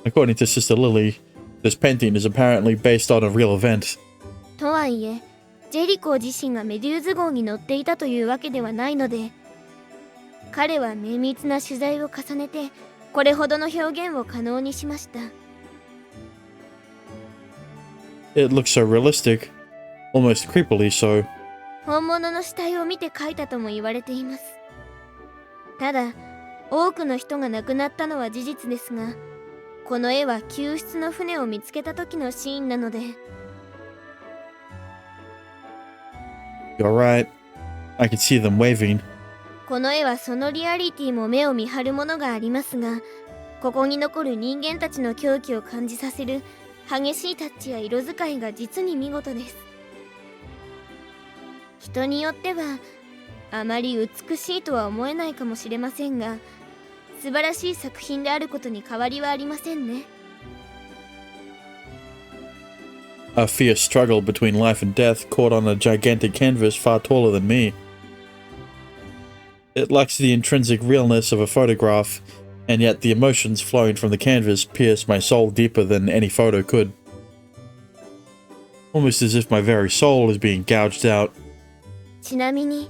[SPEAKER 1] According to Sister Lily, this painting is apparently based on a real event.
[SPEAKER 2] とはいえ、ジェリコー自身がメデューズ号に乗っていたというわけではないので、彼は綿密な取材を重ねてこれほどの表現を可能にしました。
[SPEAKER 1] It looks so realistic, almost creepily so.
[SPEAKER 2] 本物の死体を見て描いたとも言われています。ただ、多くの人が亡くなったのは事実ですが、この絵は救出の船を見つけた時のシーンなので。
[SPEAKER 1] You're right. I can see them waving.
[SPEAKER 2] この絵はそのリアリティも目を見張るものがありますが、ここに残る人間たちの狂気を感じさせる激しいタッチや色使いが実に見事です。人によってはあまり美しいとは思えないかもしれませんが、素晴らしい作品であることに変わりはありませんね。
[SPEAKER 1] A fierce struggle between life and death caught on a gigantic canvas far taller than me. It lacks the intrinsic realness of a photograph, and yet the emotions flowing from the canvas pierce my soul deeper than any photo could. Almost as if my very soul is being gouged out.
[SPEAKER 2] ちなみに、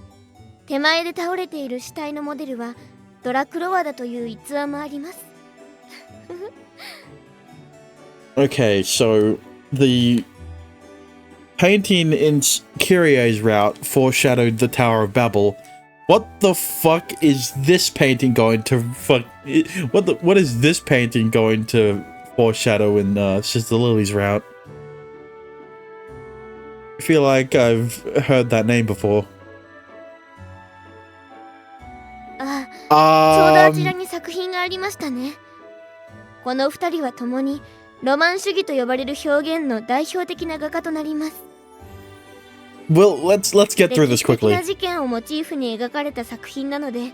[SPEAKER 2] 手前で倒れている死体のモデルはドラクロワだという逸話もあります。
[SPEAKER 1] Okay, so the painting in Kyrie's route foreshadowed the Tower of Babel. What the fuck is this painting going to what is this painting going to foreshadow in Sister Lily's route? I feel like I've heard that name before.
[SPEAKER 2] ああ、ちょうどあちらに作品がありましたね。この二人は共にロマン主義と呼ばれる表現の代表的な画家となります。
[SPEAKER 1] Well, let's get through
[SPEAKER 2] 歴
[SPEAKER 1] this
[SPEAKER 2] 史的
[SPEAKER 1] quickly.
[SPEAKER 2] な事件をモチーフに描かれた作品なので、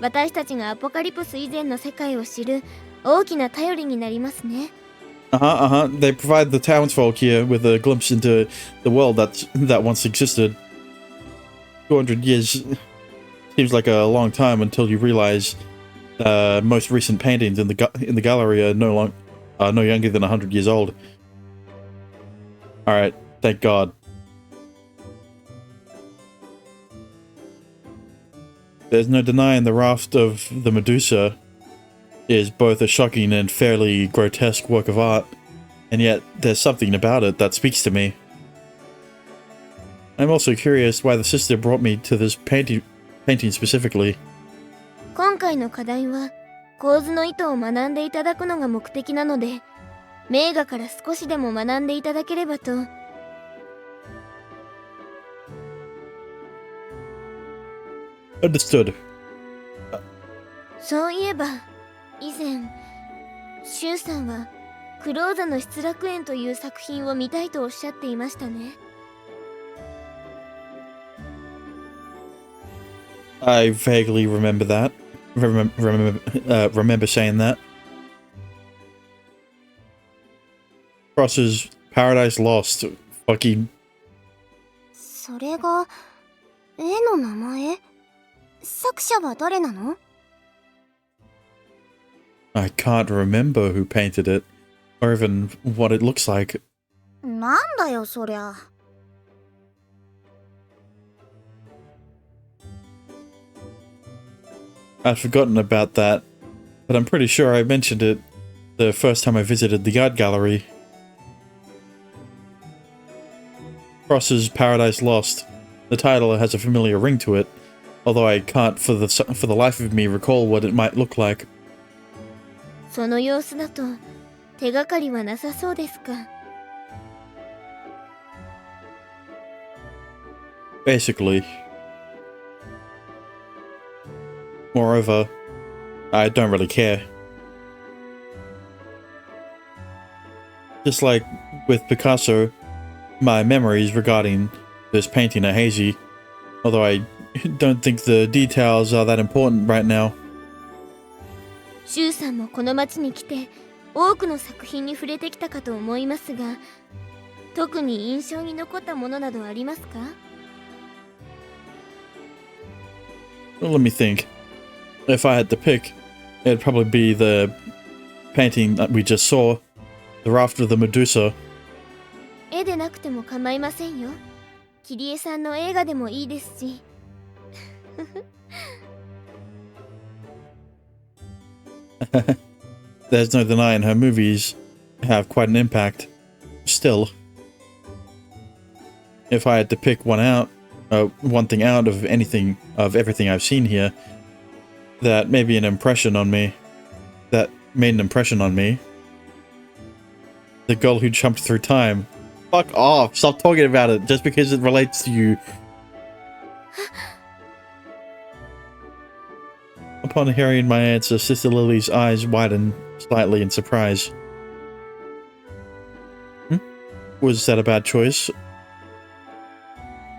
[SPEAKER 2] 私たちがアポカリプス以前の世界を知る大きな頼りになりますね。
[SPEAKER 1] They provide the townsfolk here with a glimpse into the world that once existed. 200 years seems like a long time until you realize most recent paintings in the gallery are no younger than 100 years old. All right, thank God. There's no denying the raft of the Medusa is both a shocking and fairly grotesque work of art, and yet there's something about it that speaks to me. I'm also curious why the sister brought me to this painting specifically.
[SPEAKER 2] 今回の課題は構図の意図を学んでいただくのが目的なので、名画から少しでも学んでいただければと。
[SPEAKER 1] Understood.
[SPEAKER 2] そういえば以前シュウさんはクローザの失楽園という作品を見たいとおっしゃっていましたね。
[SPEAKER 1] I vaguely remember that. Remember saying that. Cross's Paradise Lost. Fucking.
[SPEAKER 4] それが絵の名前？作者は誰なの？
[SPEAKER 1] I can't remember who painted it, or even what it looks like.
[SPEAKER 3] なんだよそりゃ。
[SPEAKER 1] I'd forgotten about that, but I'm pretty sure I mentioned it the first time I visited the art gallery. Cross's Paradise Lost. The title has a familiar ring to it, although I can't for the life of me recall what it might look like.
[SPEAKER 2] その様子だと手がかりはなさそうですか。
[SPEAKER 1] Basically. Moreover, I don't really care. Just like with Picasso, my memories regarding this painting are hazy, although I don't think the details are that important right now.
[SPEAKER 2] シュウさんもこの町に来て多くの作品に触れてきたかと思いますが、特に印象に残ったものなどありますか？
[SPEAKER 1] Well, let me think. If I had to pick, it'd probably be the painting that we just saw, the Raft of the Medusa.
[SPEAKER 2] 絵でなくても構いませんよ。キリエさんの映画でもいいですし。
[SPEAKER 1] There's no denying her movies have quite an impact. Still, if I had to pick one thing out of everything I've seen here, that made an impression on me. The girl who jumped through time. Fuck off! Stop talking about it just because it relates to you. Upon hearing my answer, Sister Lily's eyes widened slightly in surprise. Was that a bad choice?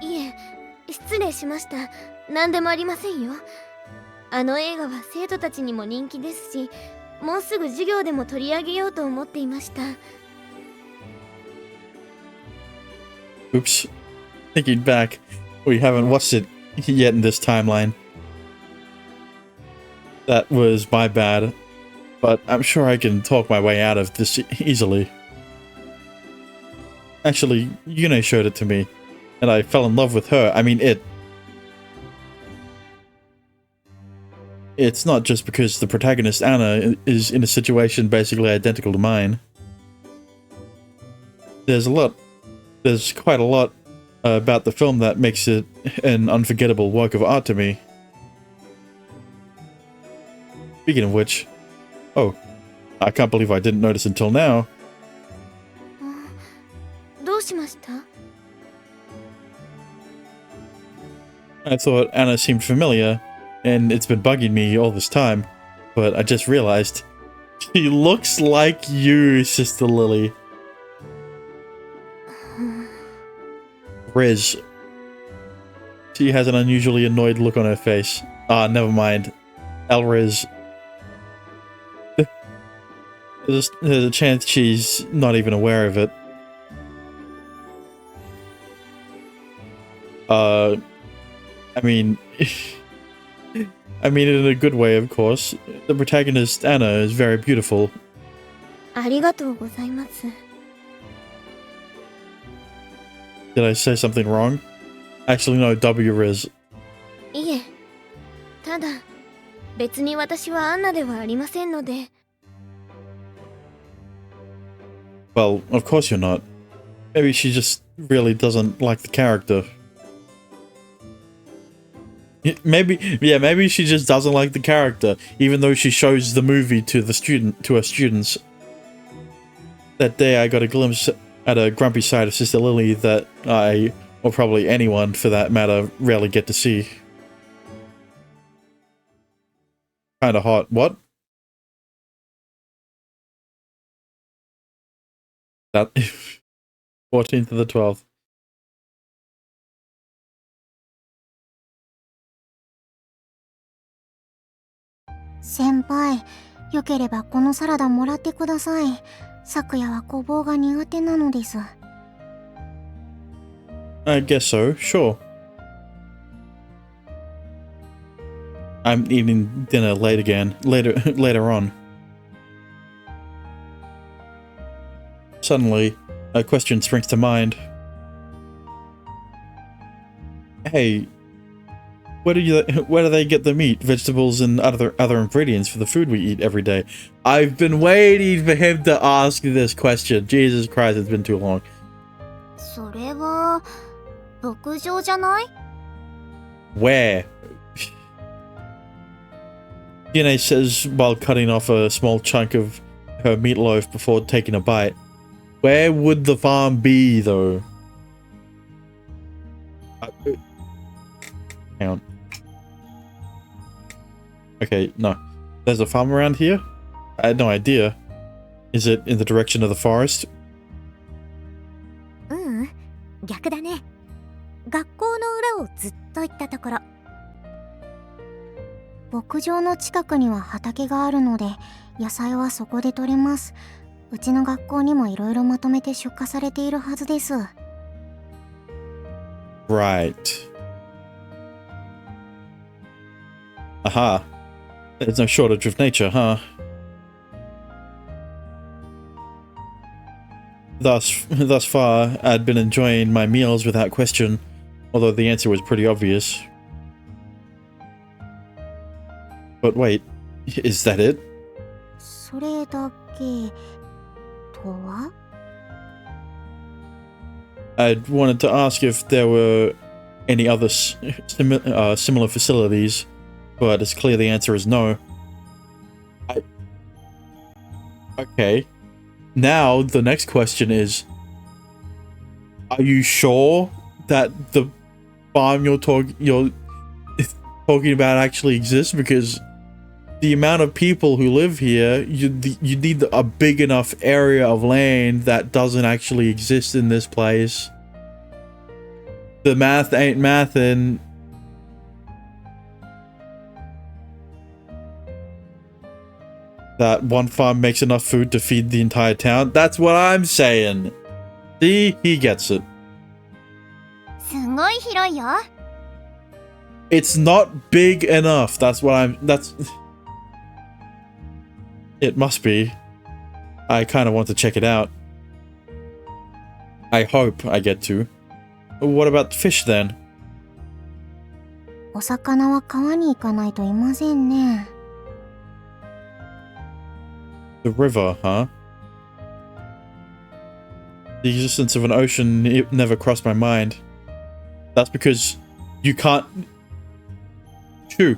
[SPEAKER 2] いえ、失礼しました。何でもありませんよ。あの映画は生徒たちにも人気ですし、もうすぐ授業でも取り上げようと思っていました。
[SPEAKER 1] Oops. Thinking back, we haven't watched it yet in this timeline. That was my bad, but I'm sure I can talk my way out of this easily. Actually, Yune showed it to me, and I fell in love with her. I mean, It's not just because the protagonist, Anna, is in a situation basically identical to mine. There's quite a lot about the film that makes it an unforgettable work of art to me. Speaking of which, oh, I can't believe I didn't notice until now.
[SPEAKER 2] どうしました？
[SPEAKER 1] I thought Anna seemed familiar, and it's been bugging me all this time, but I just realized She looks like you, Sister Lily. Riz. She has an unusually annoyed look on her face. Ah, never mind. Elriz. There's a chance she's not even aware of it. I mean... I mean it in a good way, of course. The protagonist, Anna, is very beautiful.
[SPEAKER 2] ありがとうございます。
[SPEAKER 1] Did I say something wrong? Actually, no, W Riz.
[SPEAKER 2] いえ、ただ別に私はアンナではありませんので。
[SPEAKER 1] Well, of course you're not. Maybe she just really doesn't like the character. Maybe she just doesn't like the character, even though she shows the movie to her students. That day I got a glimpse at a grumpy side of Sister Lily that I, or probably anyone for that matter, rarely get to see. Kinda hot. What? That 14th to the 12th.
[SPEAKER 4] 先輩、よければこのサラダもらってください。昨夜はごぼうが苦手なのです。
[SPEAKER 1] I guess so, sure. I'm eating dinner later on. Suddenly, a question springs to mind. Hey, where do they get the meat, vegetables, and other ingredients for the food we eat every day? I've been waiting for him to ask this question. Jesus Christ, it's been too long.
[SPEAKER 4] それは牧場じゃない？
[SPEAKER 1] Where? Yune says while cutting off a small chunk of her meatloaf before taking a bite. Where would the farm be, though? Hang on. Okay, no. There's a farm around here? I had no idea. Is it in the direction of the forest?
[SPEAKER 4] 逆だね。学校の裏をずっと行ったところ。牧場の近くには畑があるので、野菜はそこで採れます。うちの学校にもいろいろまとめて出荷されているはずです。
[SPEAKER 1] Right. Aha. There's no shortage of nature, huh? Thus far, I'd been enjoying my meals without question, although the answer was pretty obvious. But wait, is that it?
[SPEAKER 4] それだけとは？
[SPEAKER 1] I'd wanted to ask if there were any other similar facilities, but it's clear the answer is no. Okay. Now, the next question is, are you sure that the farm you're talking about actually exists? Because the amount of people who live here, you need a big enough area of land that doesn't actually exist in this place. The math ain't mathin'. That one farm makes enough food to feed the entire town. That's what I'm saying. See, he gets it.
[SPEAKER 4] すごい広いよ。
[SPEAKER 1] It's not big enough. That's It must be. I kind of want to check it out. I hope I get to. What about fish then?
[SPEAKER 4] お魚は川に行かないといませんね。
[SPEAKER 1] The river, huh? The existence of an ocean never crossed my mind. That's because you can't... True.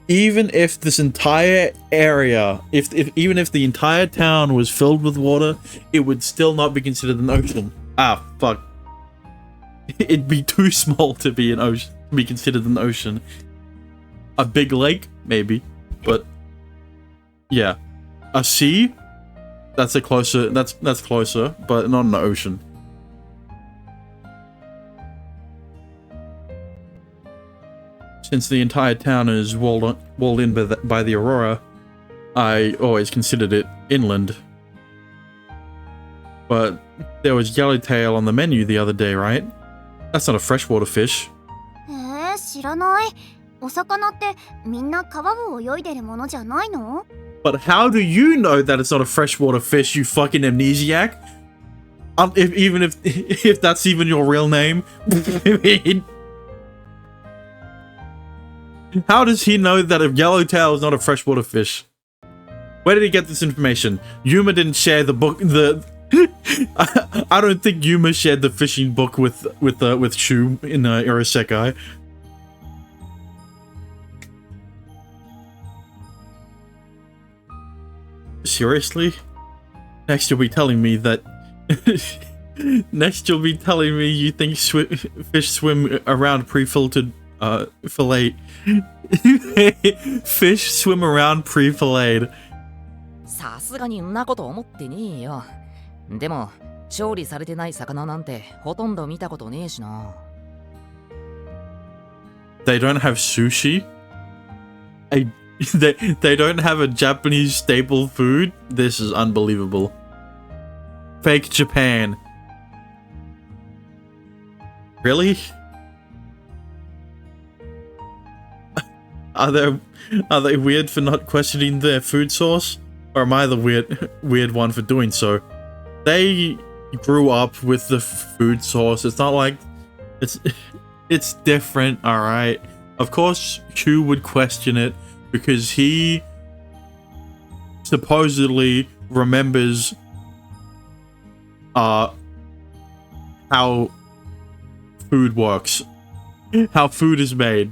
[SPEAKER 1] Even if this entire area, even if the entire town was filled with water, it would still not be considered an ocean. Ah, fuck. It'd be too small to be an ocean, to be considered an ocean. A big lake, maybe, but yeah. a sea. That's a closer. That's closer, but not in the ocean. Since the entire town is walled in by the Aurora, I always considered it inland. But there was yellowtail on the menu the other day, right? That's not a freshwater fish.
[SPEAKER 4] 知らない。お魚ってみんな川を泳いでるものじゃないの？
[SPEAKER 1] But how do you know that it's not a freshwater fish, you fucking amnesiac? Even if that's even your real name? How does he know that a yellowtail is not a freshwater fish? Where did he get this information? Yuma didn't share the book. I don't think Yuma shared the fishing book with Shu in Urasekai. Seriously? Next you'll be telling me that. Next you'll be telling me you think fish swim around pre-filtered fillet. Fish swim around pre-filleted.
[SPEAKER 5] さすがにんなこと思ってねえよ。でも調理されてない魚なんてほとんど見たことねえしな。
[SPEAKER 1] They don't have sushi? They don't have a Japanese staple food? This is unbelievable. Fake Japan. Really? Are they weird for not questioning their food source? Or am I the weird one for doing so? They grew up with the food source. It's not like it's different, alright? Of course Chu would question it because he supposedly remembers how food works. How food is made.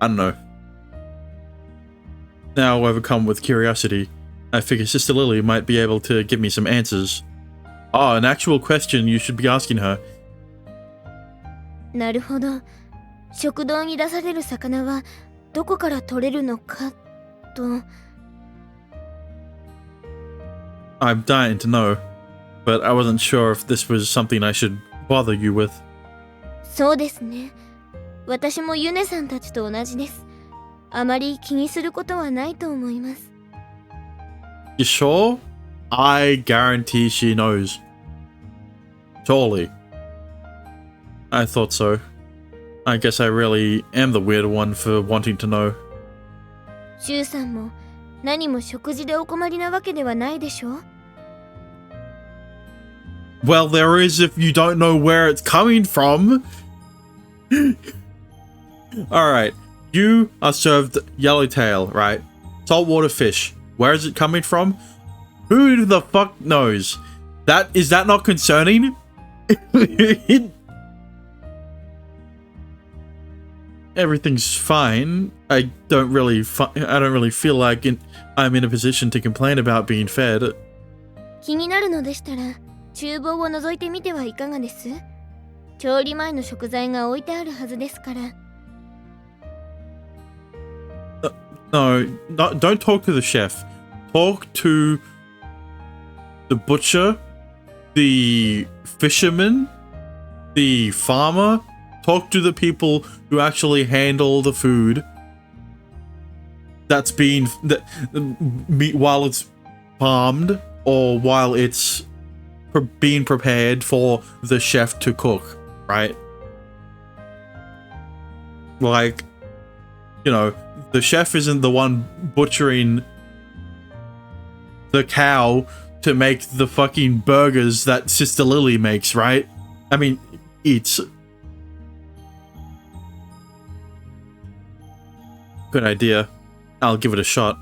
[SPEAKER 1] I don't know. Now overcome with curiosity, I figure Sister Lily might be able to give me some answers. Oh, an actual question you should be asking her.
[SPEAKER 2] なるほど。食堂に出される魚はどこから取れるのかと。
[SPEAKER 1] I'm dying to know, but I wasn't sure if this was something I should bother you with.
[SPEAKER 2] そうですね。私もユネさんたちと同じです。あまり気にすることはないと思います。
[SPEAKER 1] You sure? I guarantee she knows. Surely. I thought so. I guess I really am the weird one for wanting to know.
[SPEAKER 2] シュウさんも何も食事でお困りなわけではないでしょう？
[SPEAKER 1] Well, there is if you don't know where it's coming from. Alright, you are served yellowtail, right? Saltwater fish. Where is it coming from? Who the fuck knows? Is that not concerning? Everything's fine. I don't really feel like I'm in a position to complain about being fed.
[SPEAKER 2] 気になるのでしたら、厨房を覗いてみてはいかがです？調理前の食材が置いてあるはずですから。
[SPEAKER 1] No, don't talk to the chef. Talk to the butcher, the fisherman, the farmer. Talk to the people who actually handle the food that's while it's farmed or while it's being prepared for the chef to cook, right? Like, you know, the chef isn't the one butchering the cow to make the fucking burgers that Sister Lily makes, right? I mean, eats. Good idea. I'll give it a shot.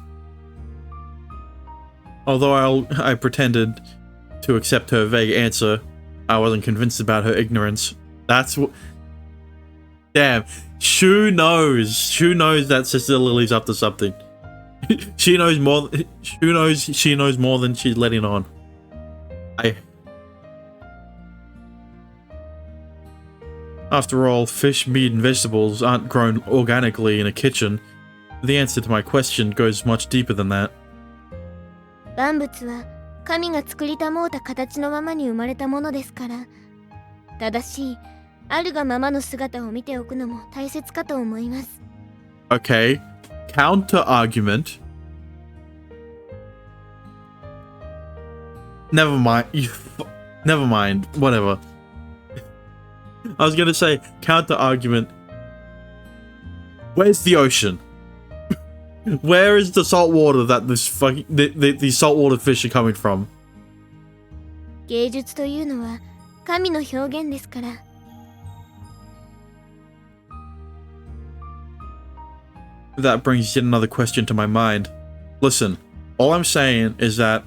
[SPEAKER 1] Although I pretended to accept her vague answer, I wasn't convinced about her ignorance. That's what... Damn. Shu knows that Sister Lily's up to something. She knows more than she's letting on. After all, fish, meat, and vegetables aren't grown organically in a kitchen. The answer to my question goes much deeper than that.
[SPEAKER 2] 万物は神が作りたもうた形のままに生まれたものですから、正しいあるがままの姿を見ておくのも大切かと思います。
[SPEAKER 1] Okay. Counter argument. Never mind. Never mind. Whatever. I was gonna say counter argument. Where's the ocean? Where is the salt water that this fucking the saltwater fish are coming from?
[SPEAKER 2] 芸術というのは神の表現ですから。
[SPEAKER 1] That brings yet another question to my mind. Listen, all I'm saying is that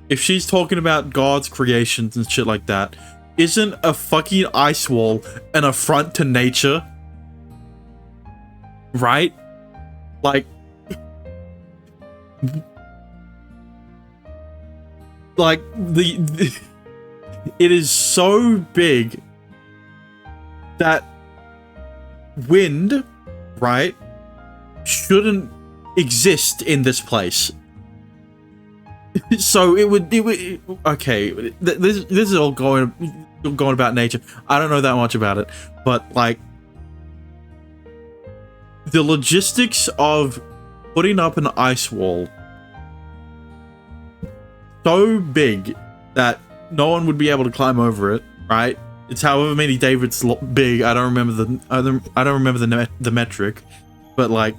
[SPEAKER 1] if she's talking about God's creations and shit like that, isn't a fucking ice wall an affront to nature? Right? Like, it is so big that wind, right, shouldn't exist in this place. So it would okay, this is all going about nature. I don't know that much about it, but like the logistics of putting up an ice wall so big that no one would be able to climb over it, right? It's however many Davids big. I don't remember the metric, but like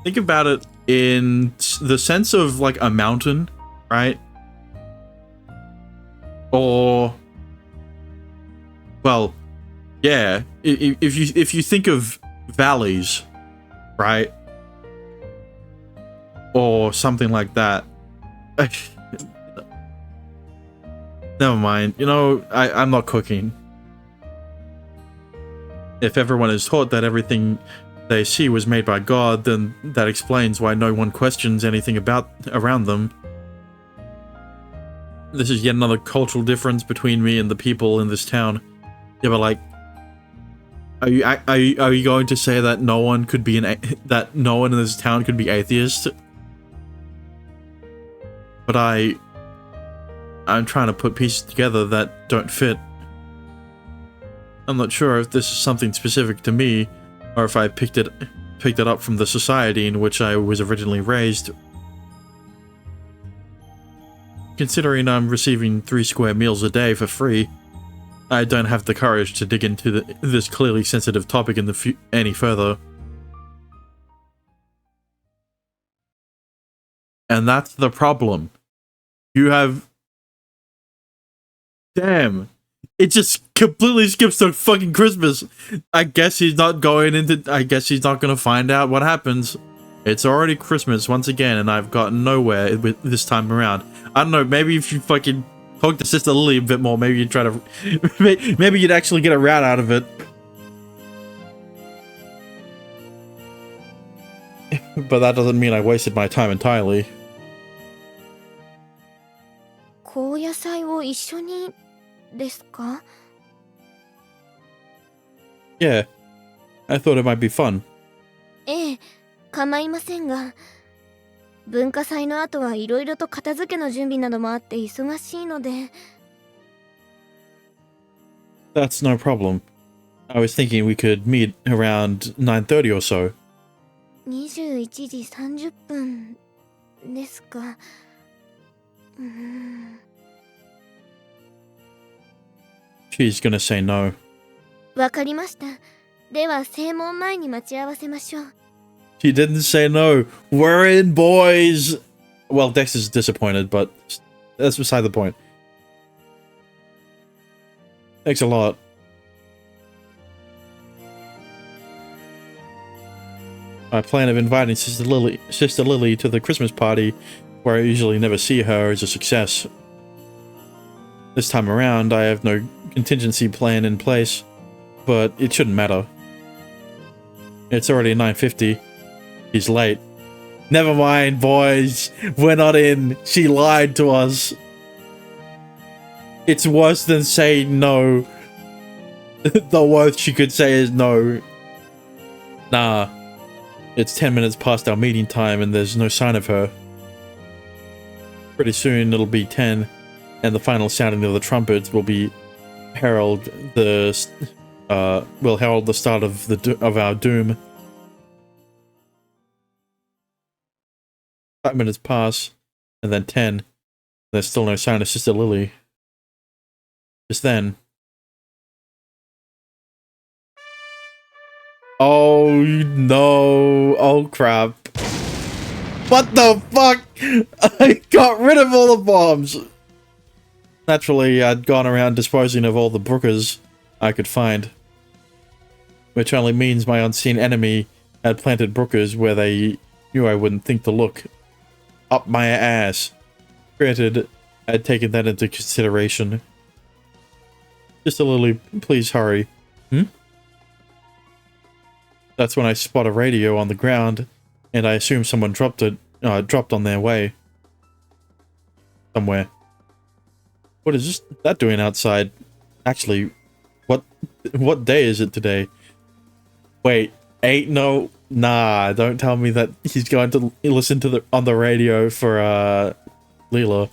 [SPEAKER 1] think about it in the sense of like a mountain, right? Or, well, yeah. If you think of valleys, right, or something like that. Never mind. You know, I'm not cooking. If everyone is taught that everything they see was made by God, then that explains why no one questions anything around them. This is yet another cultural difference between me and the people in this town. Yeah, but like, are you going to say that no one could be that no one in this town could be atheist? But I'm trying to put pieces together that don't fit. I'm not sure if this is something specific to me, or if I picked it up from the society in which I was originally raised. Considering I'm receiving 3 square meals a day for free, I don't have the courage to dig into this clearly sensitive topic any further. And that's the problem. You have... Damn. It just completely skips to fucking Christmas. I guess he's not going to find out what happens. It's already Christmas once again, and I've gotten nowhere with this time around. I don't know, maybe if you fucking talk to Sister Lily a bit more, maybe you'd try to... maybe you'd actually get a route out of it. But that doesn't mean I wasted my time entirely.
[SPEAKER 2] 高野菜を一緒にですか?
[SPEAKER 1] Yeah, I thought it might be fun.
[SPEAKER 2] ええ、構いませんが、文化祭の後はいろいろと片付けの準備などもあって忙しいので。
[SPEAKER 1] That's no problem. I was thinking we could meet around 9:30 or so.
[SPEAKER 2] 21時30分ですか。
[SPEAKER 1] She's gonna say no.
[SPEAKER 2] わかりました。では正門前に待ち合わせましょう。
[SPEAKER 1] She didn't say no. We're in, boys! Well, Dex is disappointed, but that's beside the point. Thanks a lot. My plan of inviting Sister Lily to the Christmas party, where I usually never see her, is a success. This time around, I have no contingency plan in place, but it shouldn't matter. It's already 9:50. He's late. Never mind, boys. We're not in. She lied to us. It's worse than saying no. The worst she could say is no. Nah. It's 10 minutes past our meeting time and there's no sign of her. Pretty soon it'll be 10 and the final sounding of the trumpets will be herald the start of our doom. 5 minutes pass and then 10. There's still no sign of Sister Lily. Just then. Oh no. Oh crap. What the fuck? I got rid of all the bombs. Naturally, I'd gone around disposing of all the Brookers I could find. Which only means my unseen enemy had planted Brookers where they knew I wouldn't think to look. Up my ass. Granted, I'd taken that into consideration. Just a little, please hurry. That's when I spot a radio on the ground, and I assume someone dropped on their way. Somewhere. What is that doing outside? Actually, what day is it today? Wait, nah, don't tell me that he's going to listen to on the radio for Leela.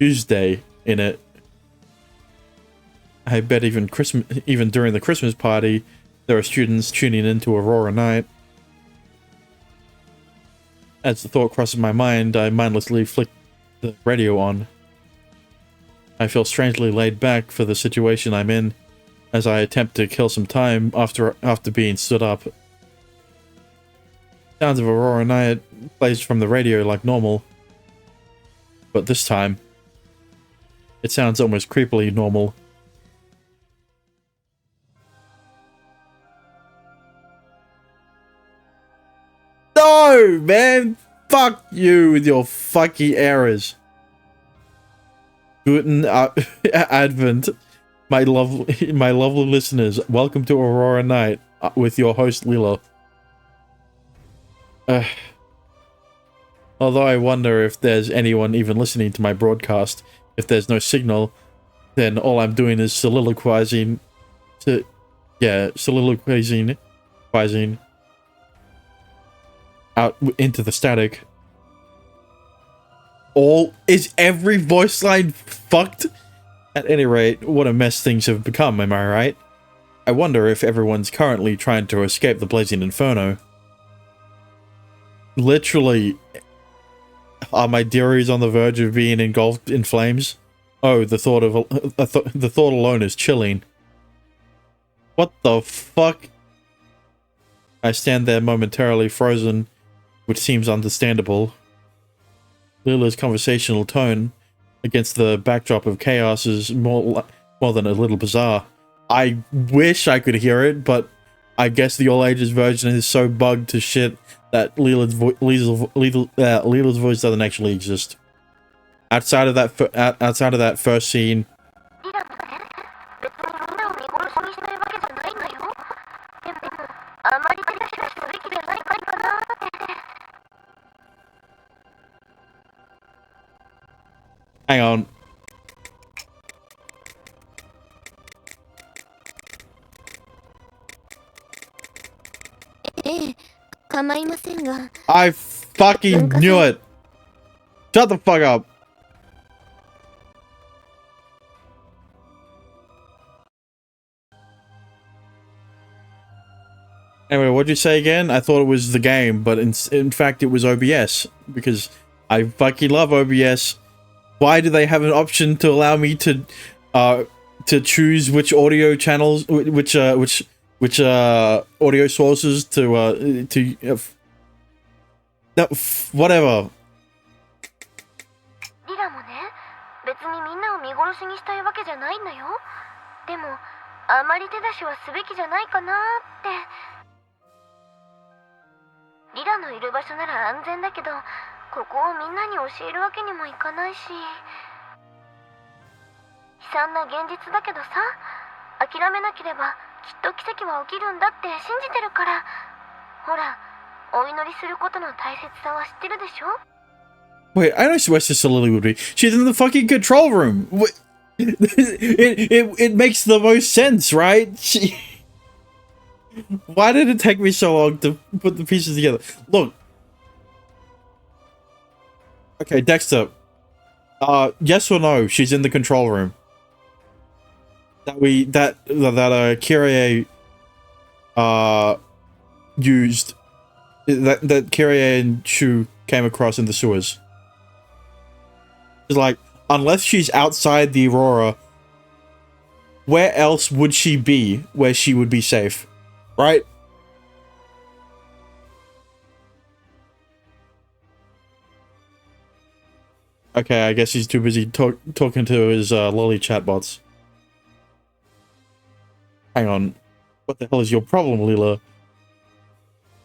[SPEAKER 1] Tuesday in it. I bet even during the Christmas party, there are students tuning into Aurora Night. As the thought crosses my mind, I mindlessly flick the radio on. I feel strangely laid back for the situation I'm in, as I attempt to kill some time after being stood up. Sounds of Aurora Night plays from the radio like normal. But this time, it sounds almost creepily normal. No, man! Fuck you with your fucky errors. Guten Advent, my lovely listeners. Welcome to Aurora Night with your host Leela. Although I wonder if there's anyone even listening to my broadcast. If there's no signal, then all I'm doing is soliloquizing out into the static. Is every voice line fucked? At any rate, what a mess things have become, am I right? I wonder if everyone's currently trying to escape the blazing inferno. Literally, are my dearies on the verge of being engulfed in flames? Oh, the thought alone is chilling. What the fuck? I stand there momentarily frozen, which seems understandable. Leela's conversational tone against the backdrop of chaos is more than a little bizarre. I wish I could hear it, but I guess the all-ages version is so bugged to shit that Leela's voice doesn't actually exist. Outside of that first scene. Hang on. I fucking knew it. Shut the fuck up. Anyway, what'd you say again? I thought it was the game, but in fact it was OBS, because I fucking love OBS. Why do they have an option to allow me to choose which audio channels, which audio sources to whatever.
[SPEAKER 3] リラもね、別にみんなを見殺しにしたいわけじゃないんだよ。でも、あまり手出しはすべきじゃないかなって。リラのいる場所なら安全だけど、ここをみんなに教えるわけにもいかないし。悲惨な現実だけどさ、諦めなければきっと奇跡は起きるんだって信じてるから。ほら、お祈りすることの大切さは知ってるでしょ?
[SPEAKER 1] Wait, I know where Sister Lily would be. She's in the fucking control room. it makes the most sense, right? Why did it take me so long to put the pieces together? Look. Okay, Dexter. Yes or no? She's in the control room. That Kyrie used. That Kyrie and Shu came across in the sewers. It's like, unless she's outside the Aurora, where else would she be where she would be safe? Right? Okay, I guess he's too busy talking to his lolly chatbots. Hang on. What the hell is your problem, Leela?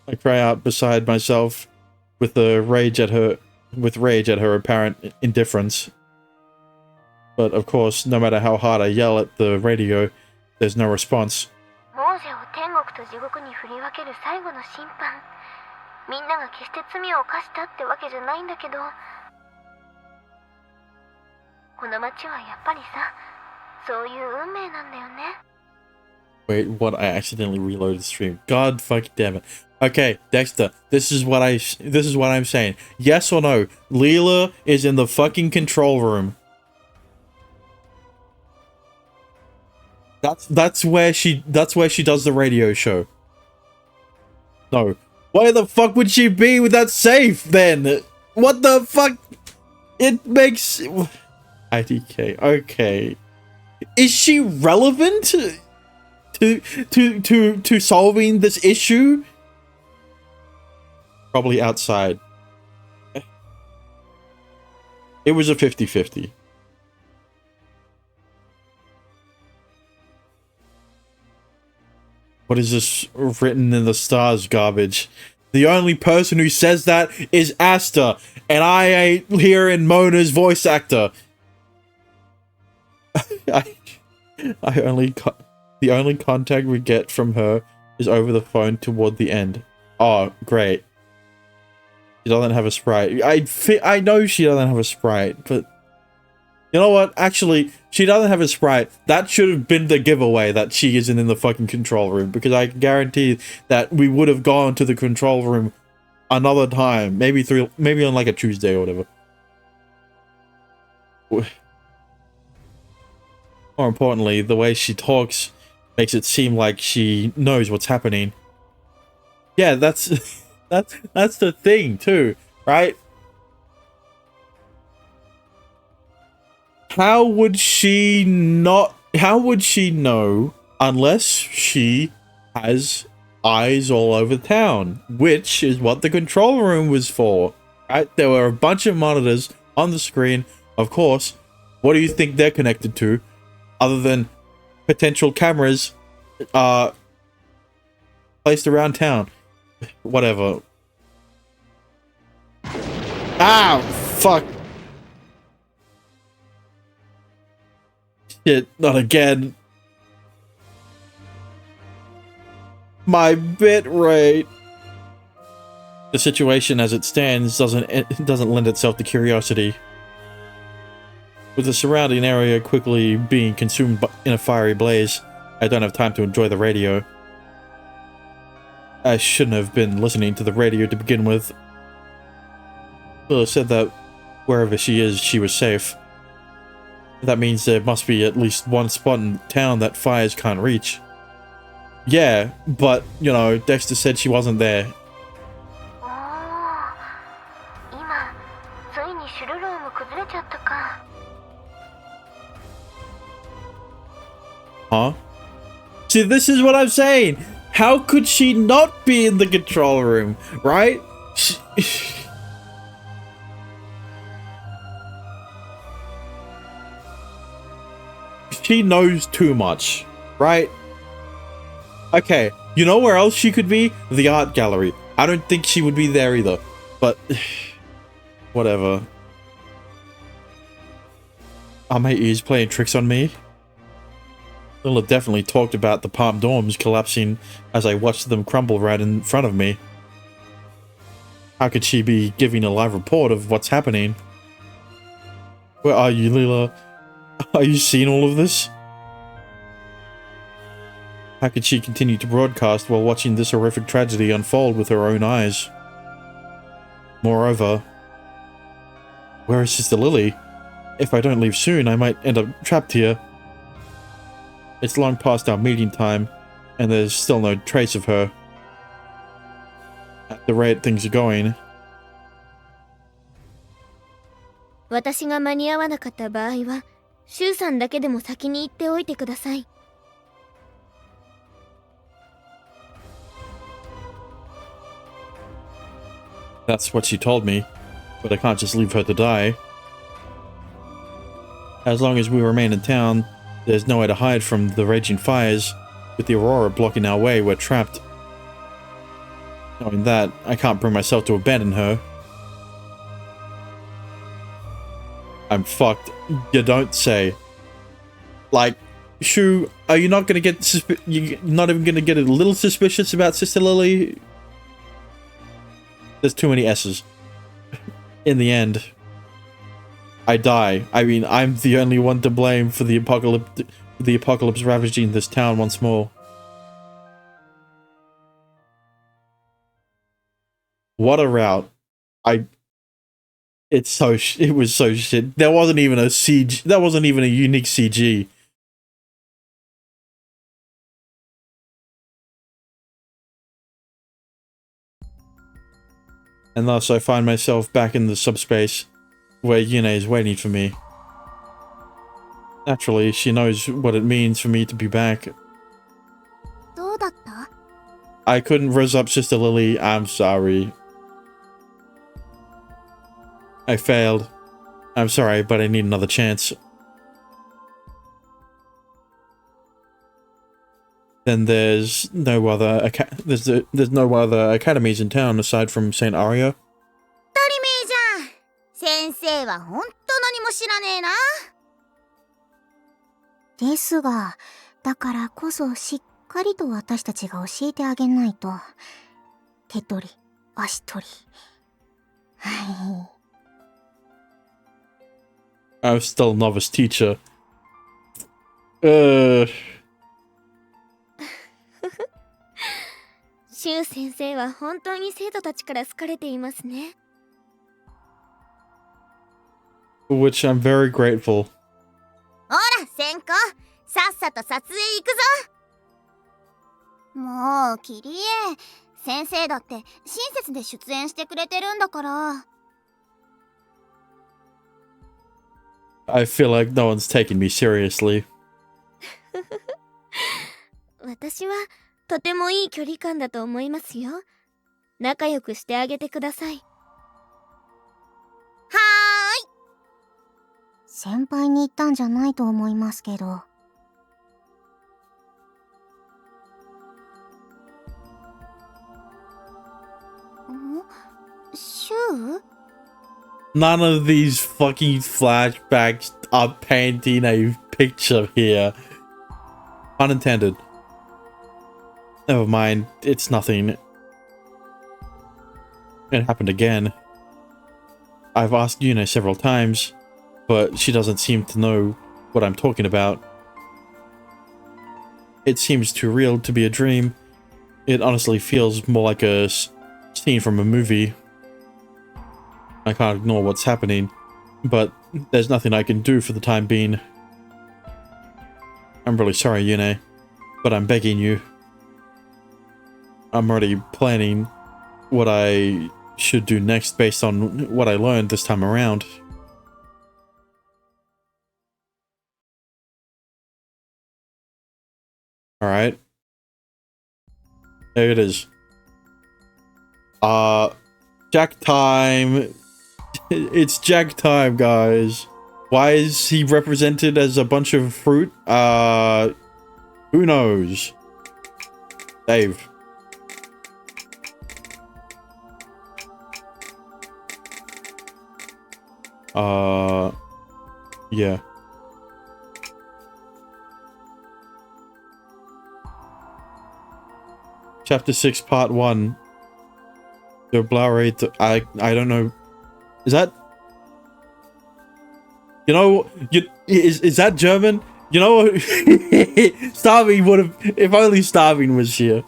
[SPEAKER 1] I cry out beside myself with rage at her apparent indifference. But of course, no matter how hard I yell at the radio, there's no response.
[SPEAKER 3] 亡者を天国と地獄に振り分ける最後の審判。みんなが決して罪を犯したってわけじゃないんだけど、この町はやっぱりさ、そういう運命なんだよね。
[SPEAKER 1] Wait, what? I accidentally reloaded the stream. God fucking damn it. Okay, Dexter, this is what I'm saying. Yes or no? Leela is in the fucking control room. That's where she does the radio show. No. Where the fuck would she be with that safe then? What the fuck? It makes IDK. Okay. Is she relevant to solving this issue? Probably outside. It was a 50-50. What is this written in the stars garbage? The only person who says that is Asta, and I ain't hearing Mona's voice actor. The only contact we get from her is over the phone toward the end. Oh, great. She doesn't have a sprite. I know she doesn't have a sprite, but you know what? Actually, she doesn't have a sprite. That should have been the giveaway that she isn't in the fucking control room, because I guarantee that we would have gone to the control room another time, maybe on like a Tuesday or whatever. More importantly, the way she talks makes it seem like she knows what's happening. Yeah, that's the thing too, right? How would she know unless she has eyes all over town, which is what the control room was for, right? There were a bunch of monitors on the screen, of course. What do you think they're connected to, other than potential cameras placed around town? Whatever. Ah, fuck. Shit, not again. My bit rate. The situation as it stands doesn't lend itself to curiosity. With the surrounding area quickly being consumed in a fiery blaze, I don't have time to enjoy the radio. I shouldn't have been listening to the radio to begin with. Willa said that wherever she is, she was safe. That means there must be at least one spot in town that fires can't reach. Yeah, but, you know, Dexter said she wasn't there. Huh? See, this is what I'm saying. How could she not be in the control room, right? She knows too much, right? Okay, you know where else she could be? The art gallery. I don't think she would be there either, but whatever. Are my ears playing tricks on me? Lilla definitely talked about the Palm dorms collapsing as I watched them crumble right in front of me. How could she be giving a live report of what's happening? Where are you, Lilla? Are you seeing all of this? How could she continue to broadcast while watching this horrific tragedy unfold with her own eyes? Moreover, where is Sister Lily? If I don't leave soon, I might end up trapped here. It's long past our meeting time, and there's still no trace of her. At the rate things are going,
[SPEAKER 2] 私が間に合わなかった場合は、シュウさんだけでも先に行っておいてください。
[SPEAKER 1] that's what she told me, but I can't just leave her to die. As long as we remain in town, there's nowhere to hide from the raging fires. With the Aurora blocking our way, we're trapped. Knowing that, I can't bring myself to abandon her. I'm fucked. You don't say. Like, Shu, are you not gonna get you're not even gonna get a little suspicious about Sister Lily? There's too many S's. In the end, I die. I mean, I'm the only one to blame for the apocalypse ravaging this town once more. What a route. It was so shit. There wasn't even a CG. That wasn't even a unique CG. And thus I find myself back in the subspace where Yune is waiting for me. Naturally, she knows what it means for me to be back.
[SPEAKER 4] どうだった？
[SPEAKER 1] I couldn't res up Sister Lily. I'm sorry. I failed. I'm sorry, but I need another chance. Then there's no other there's no other academies in town aside from Saint Aria.
[SPEAKER 4] 当たり前じゃん。先生は本当何も知らねえな。ですが、だからこそしっかりと私たちが教えてあげないと。手取り、足取り。はい。
[SPEAKER 1] I'm still a novice teacher.
[SPEAKER 2] シュウ先生は本当に生徒たちから好かれていますね。
[SPEAKER 1] Which I'm very grateful.
[SPEAKER 4] ほら、先行。さっさと撮影行くぞ。もう、キリエ。先生だって親切で出演してくれてるんだから。
[SPEAKER 1] I feel like no one's taking me seriously.
[SPEAKER 2] 私はとてもいい距離感だと思いますよ。仲良くしてあげてください。はーい。
[SPEAKER 4] 先輩に言ったんじゃないと思いますけど。ん？シュウ
[SPEAKER 1] None of these fucking flashbacks are painting a picture here. Unintended. Never mind, it's nothing. It happened again. I've asked Yune several times, but she doesn't seem to know what I'm talking about. It seems too real to be a dream. It honestly feels more like a scene from a movie. I can't ignore what's happening, but there's nothing I can do for the time being. I'm really sorry, Yune, but I'm begging you. I'm already planning what I should do next based on what I learned this time around. Alright. There it is. Jack time. It's Jack time, guys. Why is he represented as a bunch of fruit? Who knows? Dave. Yeah. Chapter 6, Part 1. The blurry. I don't know. Is that? You know, Is that German? You know what? Starving would have, if only Starving was here.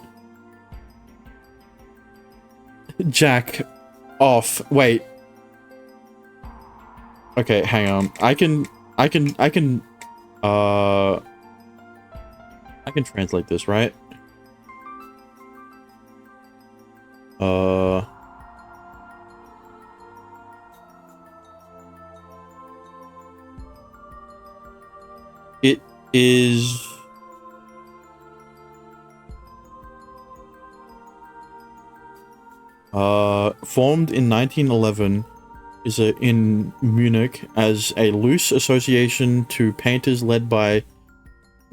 [SPEAKER 1] Jack off. Wait. Okay, hang on. I can translate this, right? It is formed in 1911 in Munich as a loose association to painters led by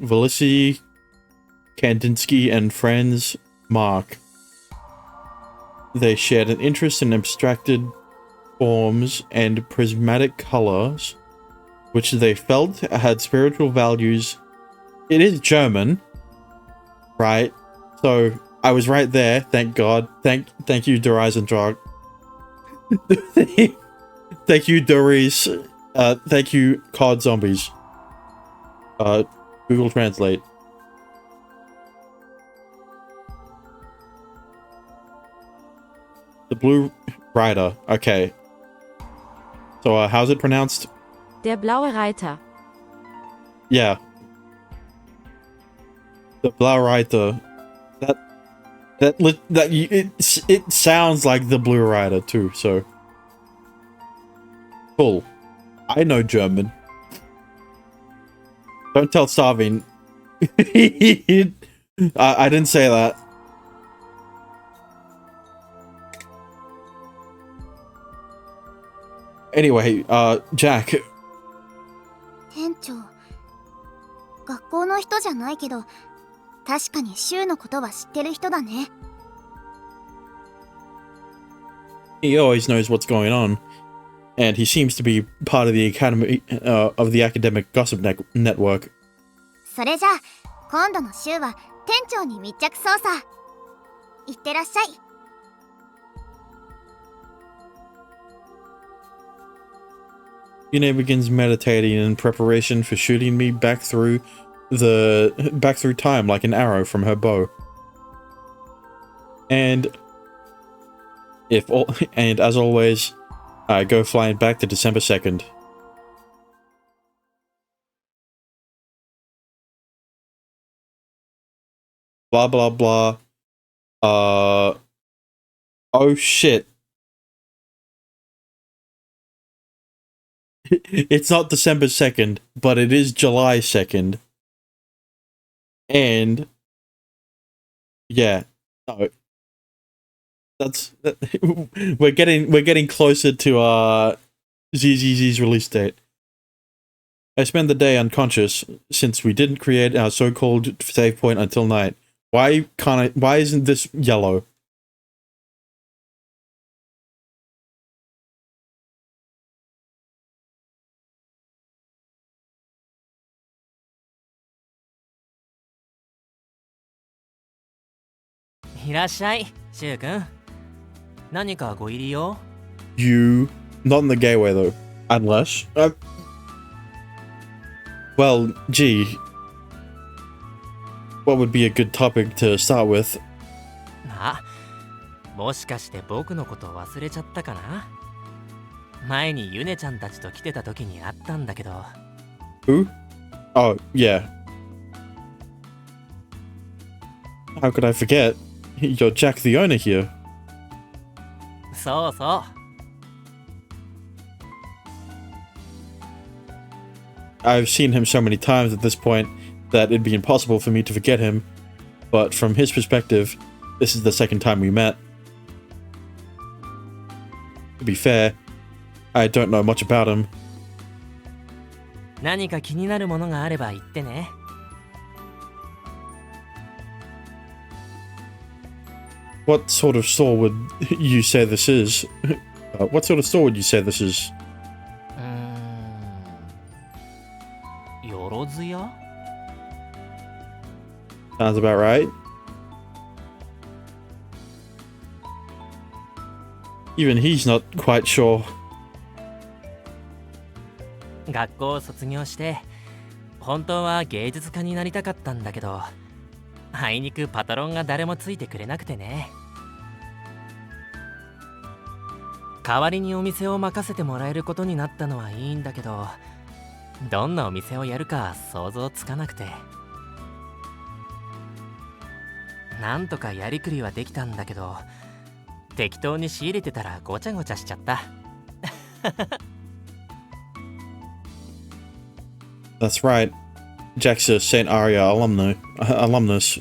[SPEAKER 1] Wassily Kandinsky and Franz Marc. They shared an interest in abstracted forms and prismatic colors, which they felt had spiritual values. It is German, right? So I was right there. Thank God. Thank you, Dorizentrog. Thank you, Doris. Thank you, COD Zombies. Google Translate. The Blue Rider. Okay. So, how's it pronounced?
[SPEAKER 6] Der blaue Reiter.
[SPEAKER 1] Yeah. The Blue Rider. It sounds like the Blue Rider too, so. Cool. I know German. Don't tell Starving. I didn't say that. Anyway, Jack.
[SPEAKER 4] 店長、学校の人じゃないけど、確かにシュウのことは知ってる人だね。
[SPEAKER 1] He always knows what's going on, and he seems to be part of the academic gossip network.
[SPEAKER 4] それじゃあ、今度のシュウは店長に密着捜査。いってらっしゃい。
[SPEAKER 1] Yune begins meditating in preparation for shooting me back through time like an arrow from her bow. And as always, I go flying back to December 2nd. Blah blah blah. Oh shit. It's not December 2nd, but it is July 2nd. And yeah, no. We're getting closer to ZZZ's release date. I spend the day unconscious since we didn't create our so-called save point until night. Why isn't this yellow? You, not in the gay way though, unless. Well, gee, what would be a good topic to start with?
[SPEAKER 7] もしかして僕のこと忘れちゃったかな？前にユネちゃんたちと来てた時に会ったんだけど。
[SPEAKER 1] Who? Oh, yeah. How could I forget? You're Jack the owner here.
[SPEAKER 7] そうそう。
[SPEAKER 1] I've seen him so many times at this point that it'd be impossible for me to forget him, but from his perspective, this is the second time we met. To be fair, I don't know much about him.
[SPEAKER 7] 何か気になるものがあれば言ってね。
[SPEAKER 1] What sort of store would you say this is? What sort of store would you say this is?
[SPEAKER 7] よろずや?
[SPEAKER 1] Sounds about right. Even he's not quite sure.
[SPEAKER 7] 学校を卒業して本当は芸術家になりたかったんだけど、あいにくパトロンが誰もついてくれなくてね。代わりにお店を任せてもらえることになったのはいいんだけど、どんなお店をやるか想像つかなくて。なんとかやりくりはできたんだけど、適当に仕入れてたらごちゃごちゃしちゃった。
[SPEAKER 1] That's right. Jack's a St. Aria alumnus.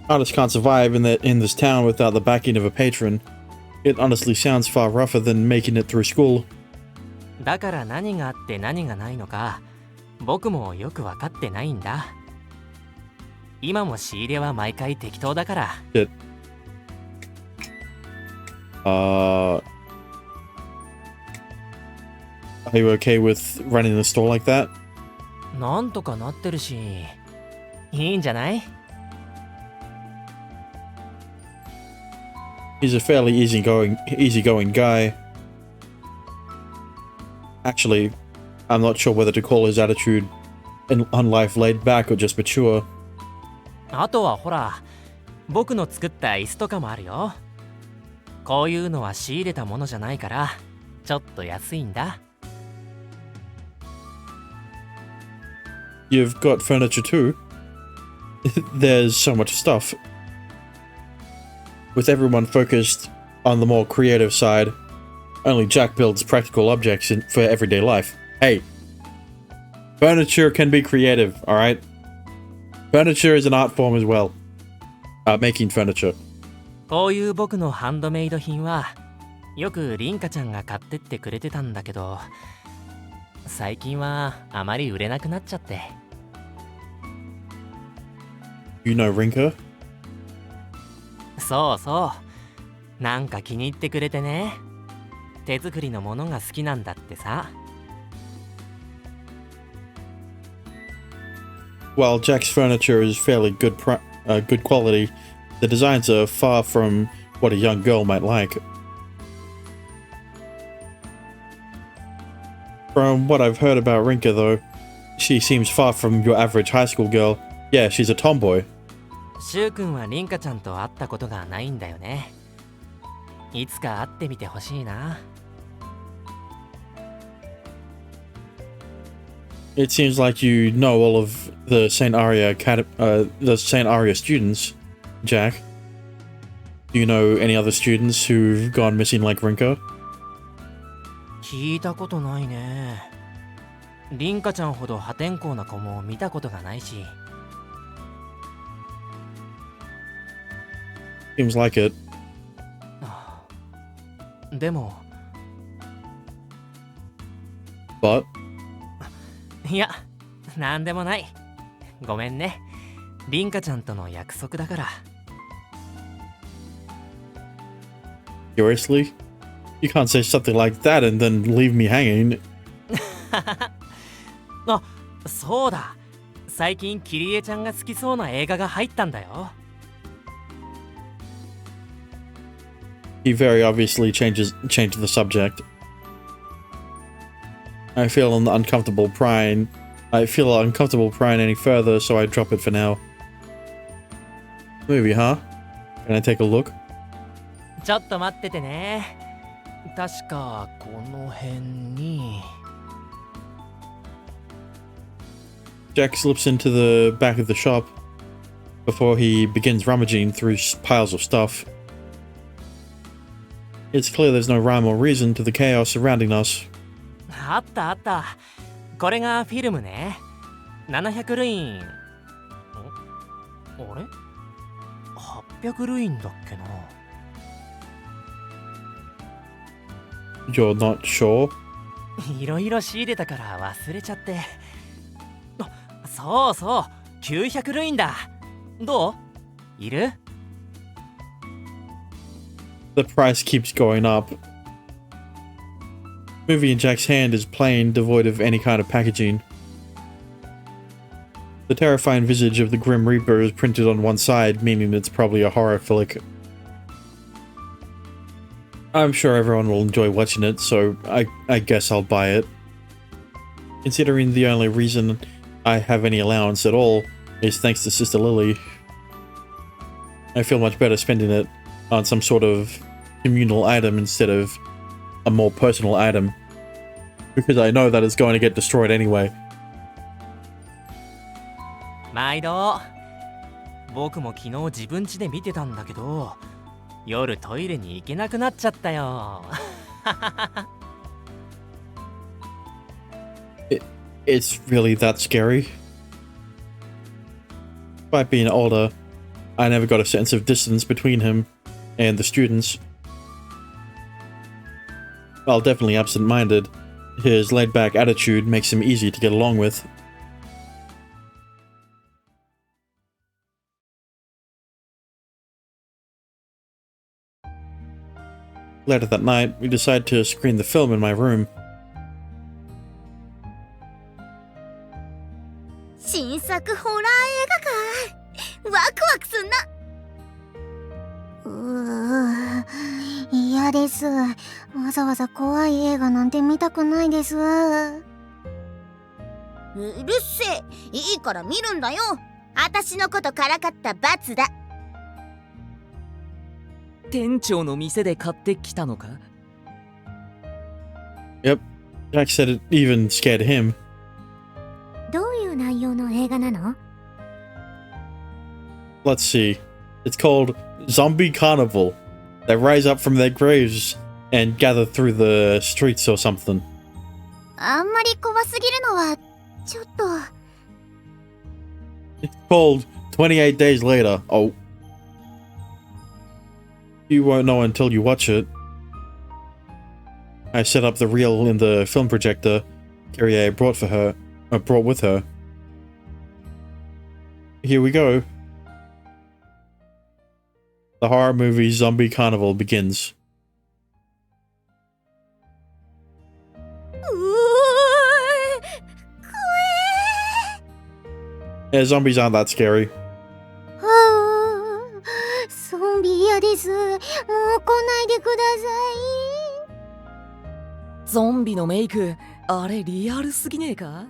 [SPEAKER 1] Artists can't survive in this town without the backing of a patron. It honestly sounds far rougher than making it through school.
[SPEAKER 7] だから何があって何がないのか僕もよく分かってないんだ。今も仕入れは毎回適当だから。
[SPEAKER 1] Are you okay with running the store like that?
[SPEAKER 7] なんとかなってるし、いいんじゃない？
[SPEAKER 1] He's a fairly easygoing guy. Actually, I'm not sure whether to call his attitude on life laid back or just mature.
[SPEAKER 7] あとはほら、僕の作った椅子とかもあるよ。こういうのは仕入れたものじゃないから、ちょっと安いんだ。
[SPEAKER 1] You've got furniture too. There's so much stuff. With everyone focused on the more creative side, only Jack builds practical objects for everyday life. Hey, furniture can be creative, alright? Furniture is an art form as well. Making furniture.
[SPEAKER 7] こういう僕のハンドメイド品は、よくリンカちゃんが買ってってくれてたんだけど、最近はあまり売れなくなっちゃって。
[SPEAKER 1] You know Rinka?
[SPEAKER 7] そうそう。なんか気に入ってくれてね。手作りのものが好きなんだってさ。
[SPEAKER 1] While Jack's furniture is fairly good quality, the designs are far from what a young girl might like. From what I've heard about Rinka though, she seems far from your average high school girl. Yeah, she's a tomboy.
[SPEAKER 7] シュウ君はリンカちゃんと会ったことがないんだよね。いつか会ってみてほしいな。
[SPEAKER 1] It seems like you know all of the St. Aria students, Jack. Do you know any other students who've gone missing like Rinka?
[SPEAKER 7] 聞いたことないね。リンカちゃんほど破天荒な子も見たことがないし。
[SPEAKER 1] Seems like it.
[SPEAKER 7] でも。
[SPEAKER 1] But?
[SPEAKER 7] いや、なんでもない。ごめんね。リンカちゃんとの約束だから。
[SPEAKER 1] Seriously? You can't say something like that and then leave me hanging.
[SPEAKER 7] あ、そうだ。最近キリエちゃんが好きそうな映画が入ったんだよ。
[SPEAKER 1] He very obviously changed the subject. I feel uncomfortable prying any further, so I drop it for now. Movie, huh? Can I take a look?
[SPEAKER 7] ちょっと待っててね。確かこの辺に。
[SPEAKER 1] Jack slips into the back of the shop before he begins rummaging through piles of stuff. It's clear there's no rhyme or reason to the chaos surrounding us.
[SPEAKER 7] あったあった。これがフィルムね。700ルイン。あれ ?800 ルインだっけな。
[SPEAKER 1] You're not sure?
[SPEAKER 7] いろいろ仕入れたから忘れちゃって。あ、そうそう。900ルインだ。どう？いる？
[SPEAKER 1] The price keeps going up. Movie in Jack's hand is plain, devoid of any kind of packaging. The terrifying visage of the Grim Reaper is printed on one side, meaning it's probably a horror flick. I'm sure everyone will enjoy watching it, so I guess I'll buy it. considering the only reason I have any allowance at all is thanks to Sister Lily. I feel much better spending it on some sort of communal item instead of a more personal item, because I know that it's going to get destroyed anyway.
[SPEAKER 7] 毎度。僕も昨日自分家で見てたんだけど、夜トイレに行けなくなっちゃったよ。
[SPEAKER 1] It's really that scary. Despite being older, I never got a sense of distance between him and the students. While definitely absent-minded, his laid-back attitude makes him easy to get along with. Later that night, we decide to screen the film in my room.
[SPEAKER 4] 新作ホラー映画か。ワクワクすんな。嫌です。わざわざ怖い映画なんて見たくないです。うるせえ。いいから見るんだよ。私のことからかった罰だ。
[SPEAKER 5] 店長の店で買ってきたのか？
[SPEAKER 1] Yep, Jack said it even scared him.
[SPEAKER 4] どういう内容の映画なの？
[SPEAKER 1] Let's see. It's called Zombie Carnival. They rise up from their graves and gather through the streets or something.
[SPEAKER 4] あんまり怖すぎるのはちょっと。
[SPEAKER 1] It's called 28 Days Later. Oh. You won't know until you watch it. I set up the reel in the film projector Kyrie brought with her. Here we go. The horror movie Zombie Carnival begins. Yeah, zombies aren't that scary.
[SPEAKER 4] ゾンビ嫌です。もう来ないでください。
[SPEAKER 5] ゾンビのメイク、あれリアルすぎねえか？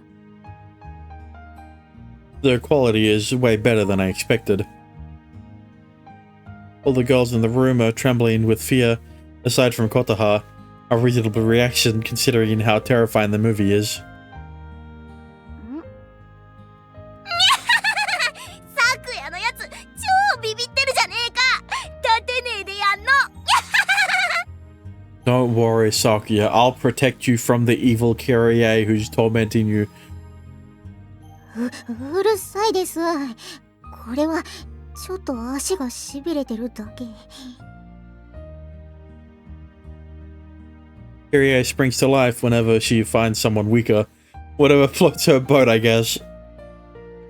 [SPEAKER 1] The quality is way better than I expected. All the girls in the room are trembling with fear, aside from Kotaha, a reasonable reaction considering how terrifying the movie is.
[SPEAKER 4] サクヤのやつ超ビビってるじゃねえか。立てねえでやんの。
[SPEAKER 1] Don't worry, Sakuya. I'll protect you from the evil Kyrie who's tormenting you.
[SPEAKER 4] うるさいです。これはちょっと足がしびれてるだけ。
[SPEAKER 1] Kyrie springs to life whenever she finds someone weaker. Whatever floats her boat, I guess.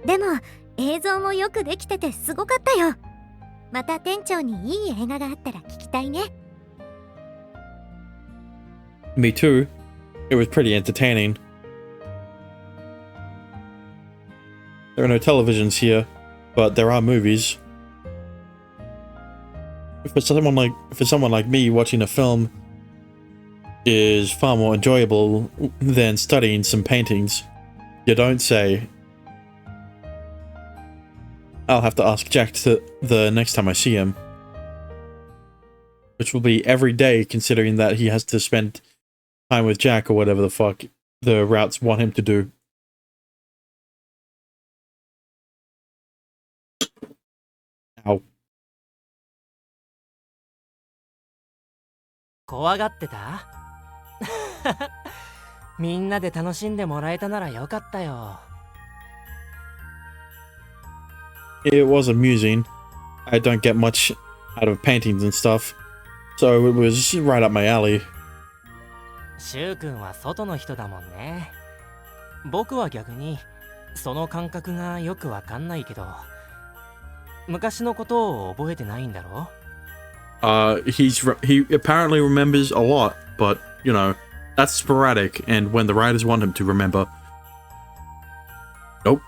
[SPEAKER 4] でも映像もよくできててすごかったよ。また店長にいい映画があったら聞きたいね。
[SPEAKER 1] Me too. It was pretty entertaining. There are no televisions here, but there are movies. For someone like me, watching a film is far more enjoyable than studying some paintings. You don't say. I'll have to ask Jack the next time I see him. Which will be every day, considering that he has to spend time with Jack or whatever the fuck the routes want him to do. Ow.
[SPEAKER 7] 怖がってた？みんなで楽しんでもらえたならよかったよ。
[SPEAKER 1] It was amusing. I don't get much out of paintings and stuff, so it was right up my alley.
[SPEAKER 7] シュウ君は外の人だもんね。僕は逆にその感覚がよくわかんないけど、昔のことを覚えてないんだろ
[SPEAKER 1] ？He apparently remembers a lot, but you know, that's sporadic and when the writers want him to remember. Nope.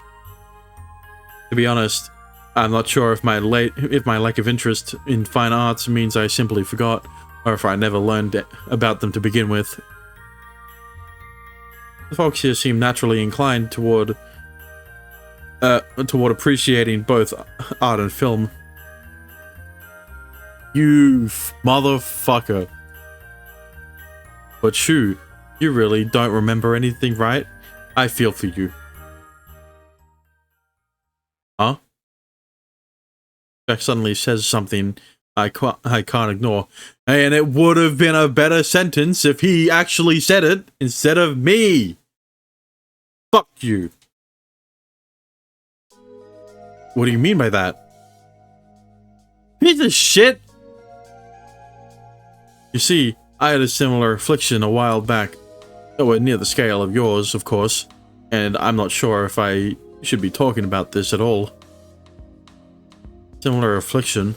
[SPEAKER 1] To be honest, I'm not sure if my lack of interest in fine arts means I simply forgot, or if I never learned about them to begin with. The folks here seem naturally inclined toward appreciating both art and film. You motherfucker. But Shu, you really don't remember anything, right? I feel for you. Huh? Jack suddenly says something I can't ignore. And it would have been a better sentence if he actually said it instead of me. Fuck you. What do you mean by that? Piece of shit! You see, I had a similar affliction a while back. Nowhere near the scale of yours, of course. And I'm not sure if I should be talking about this at all. Similar affliction.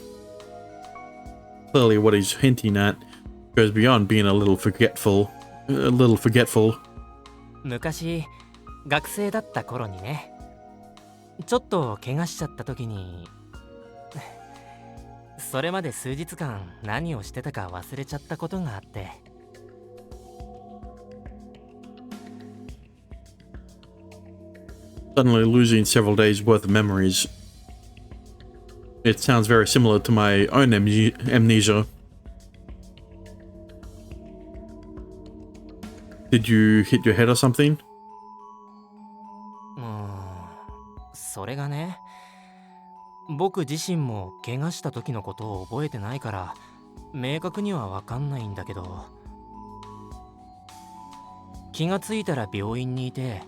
[SPEAKER 1] Clearly what he's hinting at goes beyond being a little forgetful.
[SPEAKER 7] 昔学生だった頃にね、ちょっと怪我しちゃった時にそれまで数日間何をしてたか忘れちゃったことがあって。
[SPEAKER 1] Suddenly losing several days worth of memories. It sounds very similar to my own amnesia. Did you hit your head or something?
[SPEAKER 7] それがね、僕自身も怪我した時のことを覚えてないから明確には分かんないんだけど、気がついたら病院にいて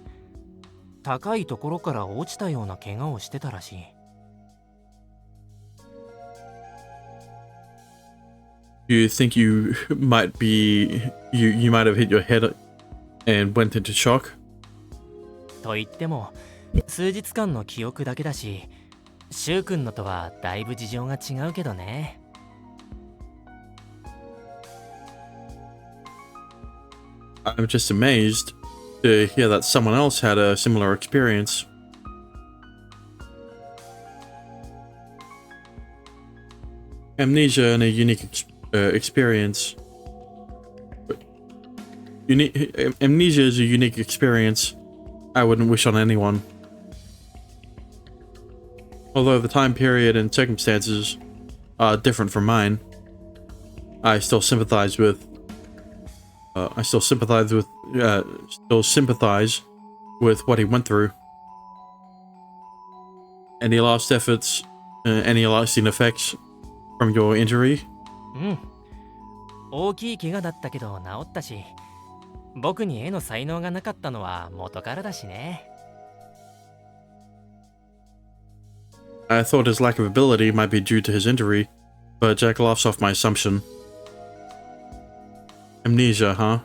[SPEAKER 7] 高いところから落ちたような怪我をしてたらしい。
[SPEAKER 1] You think you might have hit your head and went into shock?
[SPEAKER 7] と言っても数日間の記憶だけだし、シュウ君のとはだいぶ事情が違うけどね。
[SPEAKER 1] I'm just amazed to hear that someone else had a similar experience. Amnesia and a unique experience. Amnesia is a unique experience I wouldn't wish on anyone. Although the time period and circumstances are different from mine, I still sympathize with what he went through. Any last efforts, any lasting effects from your injury?
[SPEAKER 7] 大きい怪我だったけど治ったし、僕に絵の才能がなかったのは元からだしね。
[SPEAKER 1] I thought his lack of ability might be due to his injury, but Jack laughs off my assumption. Amnesia, huh?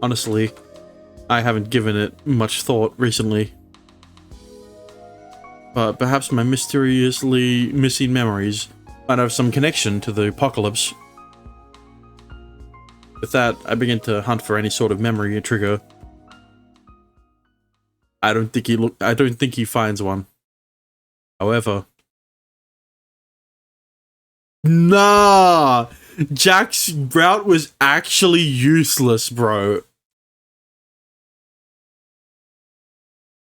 [SPEAKER 1] Honestly, I haven't given it much thought recently. But perhaps my mysteriously missing memories might have some connection to the apocalypse. With that, I begin to hunt for any sort of memory trigger. I don't think he finds one. However, nah, Jack's route was actually useless, bro.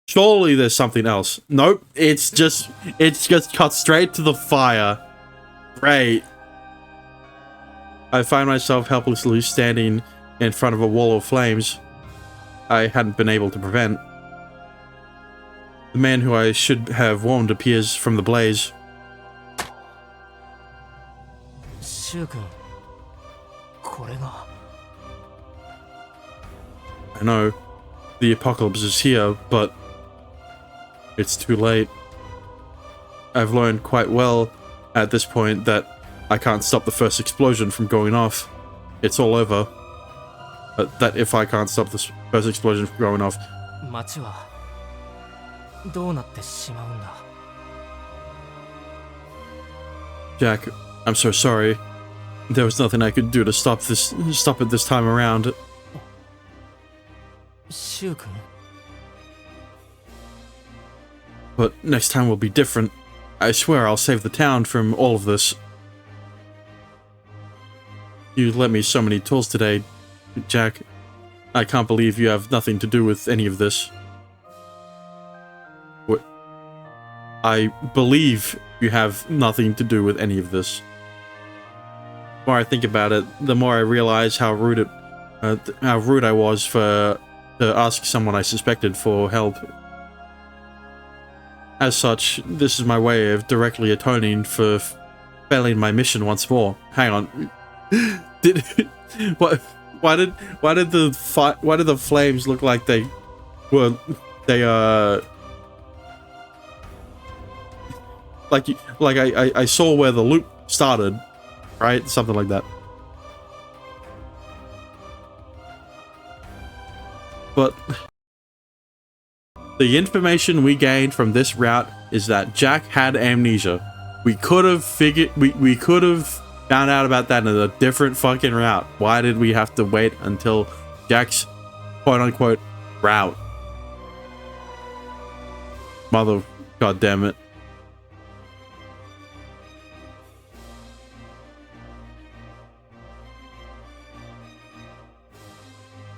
[SPEAKER 1] Surely there's something else. Nope, it's just cut straight to the fire. Great. I find myself helplessly standing in front of a wall of flames I hadn't been able to prevent. The man who I should have warned appears from the blaze.
[SPEAKER 7] シュウ君、これが。
[SPEAKER 1] I know, the apocalypse is here, but it's too late. I've learned quite well at this point that I can't stop the first explosion from going off. It's all over. But that if I can't stop this first explosion from going off,
[SPEAKER 7] 街はどうなってしまうんだ。
[SPEAKER 1] Jack, I'm so sorry. There was nothing I could do to stop it this time around.
[SPEAKER 7] シュウ君、
[SPEAKER 1] But next time will be different. I swear I'll save the town from all of this. You lent me so many tools today, Jack. I can't believe you have nothing to do with any of this. What? I believe you have nothing to do with any of this. The more I think about it, the more I realize how rude I was to ask someone I suspected for help. As such, this is my way of directly atoning for failing my mission once more. Hang on. Why did the flames look like I saw where the loop started, right? Something like that. But the information we gained from this route is that Jack had amnesia. We could have we could have found out about that in a different fucking route. Why did we have to wait until Jack's quote-unquote route? Mother, god damn it.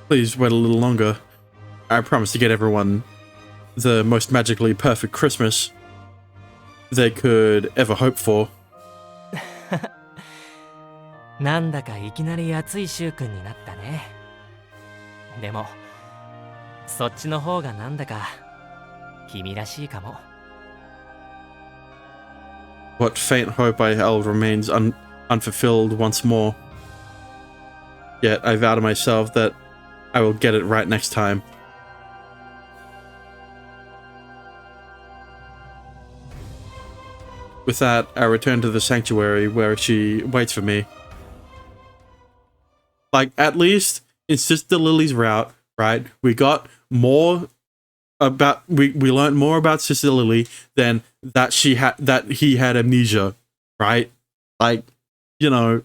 [SPEAKER 1] Please wait a little longer. I promise to get everyone the most magically perfect Christmas they could ever hope for.
[SPEAKER 7] なんだかいきなり熱いシュウくんになったね。でもそっちの方がなんだか君らしいかも。
[SPEAKER 1] What faint hope I held remains unfulfilled once more. Yet I vow to myself that I will get it right next time. With that, I return to the sanctuary where she waits for me. Like, at least in Sister Lily's route, right, we got more about, we learned more about Sister Lily than that he had amnesia, right? Like, you know.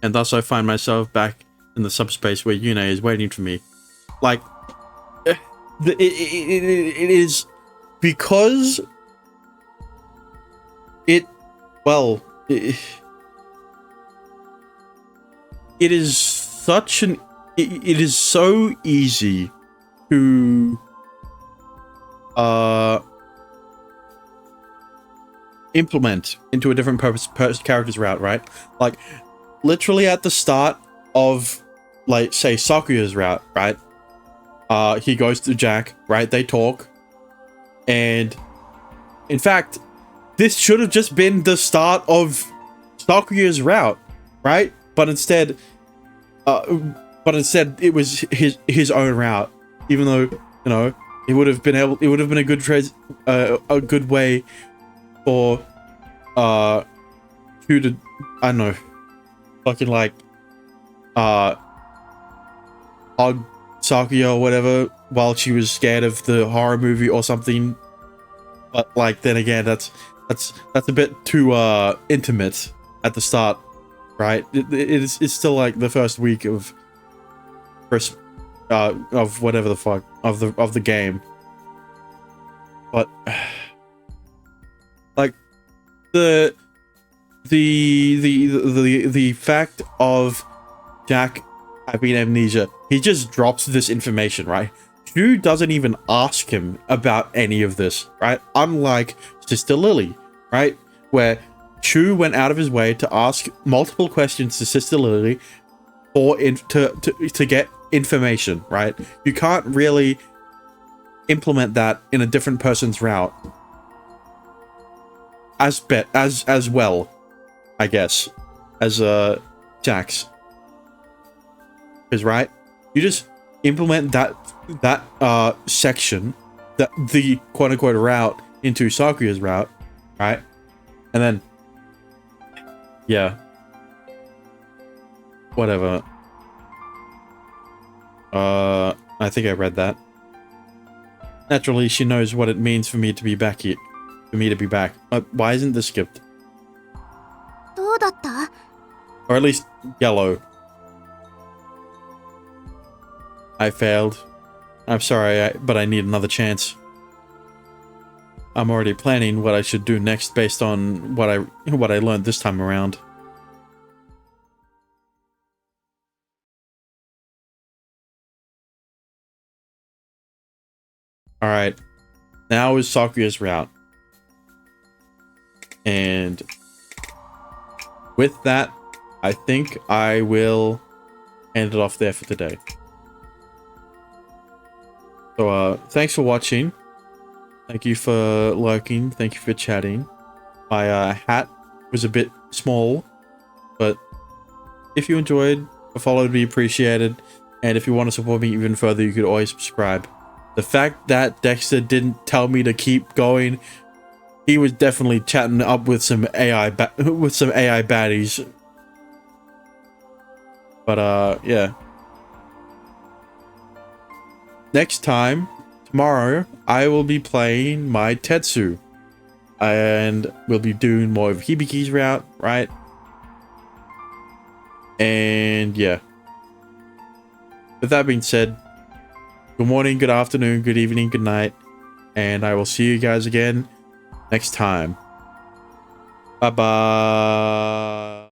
[SPEAKER 1] And thus I find myself back in the subspace where Yune is waiting for me. Like, it is because it is such an it is so easy to implement into a different character's route, right? Like literally at the start of, like, say Sakuya's route, right? He goes to Jack, right? They talk. And in fact, this should have just been the start of Sakuya's route, right? But instead it was his own route. Even though, you know, it would have been a good way for Q to, I don't know, fucking like hug Sakuya or whatever while she was scared of the horror movie or something. But like, then again, that's a bit too intimate at the start, right? It's still like the first week of whatever the fuck of the game. But like the fact of Jack having amnesia, he just drops this information, right? Shu doesn't even ask him about any of this, right? Unlike Sister Lily, right? Where Shu went out of his way to ask multiple questions to Sister Lily to get information, right? You can't really implement that in a different person's route as well, I guess, as Jack's. Because, right, you just implement that section, the quote-unquote route, into Sakuya's route, right? And then, yeah, whatever. I think I read that. Naturally, she knows what it means for me to be back here. Why isn't this skipped?
[SPEAKER 4] どうだった?
[SPEAKER 1] Or at least yellow. I failed. I'm sorry, but I need another chance. I'm already planning what I should do next based on what I learned this time around. Alright. Now is Sakuya's route. And with that, I think I will end it off there for today. So, thanks for watching. Thank you for lurking. Thank you for chatting. My hat was a bit small, but if you enjoyed, a follow would be appreciated. And if you want to support me even further, you could always subscribe. The fact that Dexter didn't tell me to keep going, he was definitely chatting up with some AI baddies. But yeah. Next time, tomorrow, I will be playing my Tetsu. And we'll be doing more of Hibiki's route, right? And yeah. With that being said, good morning, good afternoon, good evening, good night. And I will see you guys again next time. Bye-bye.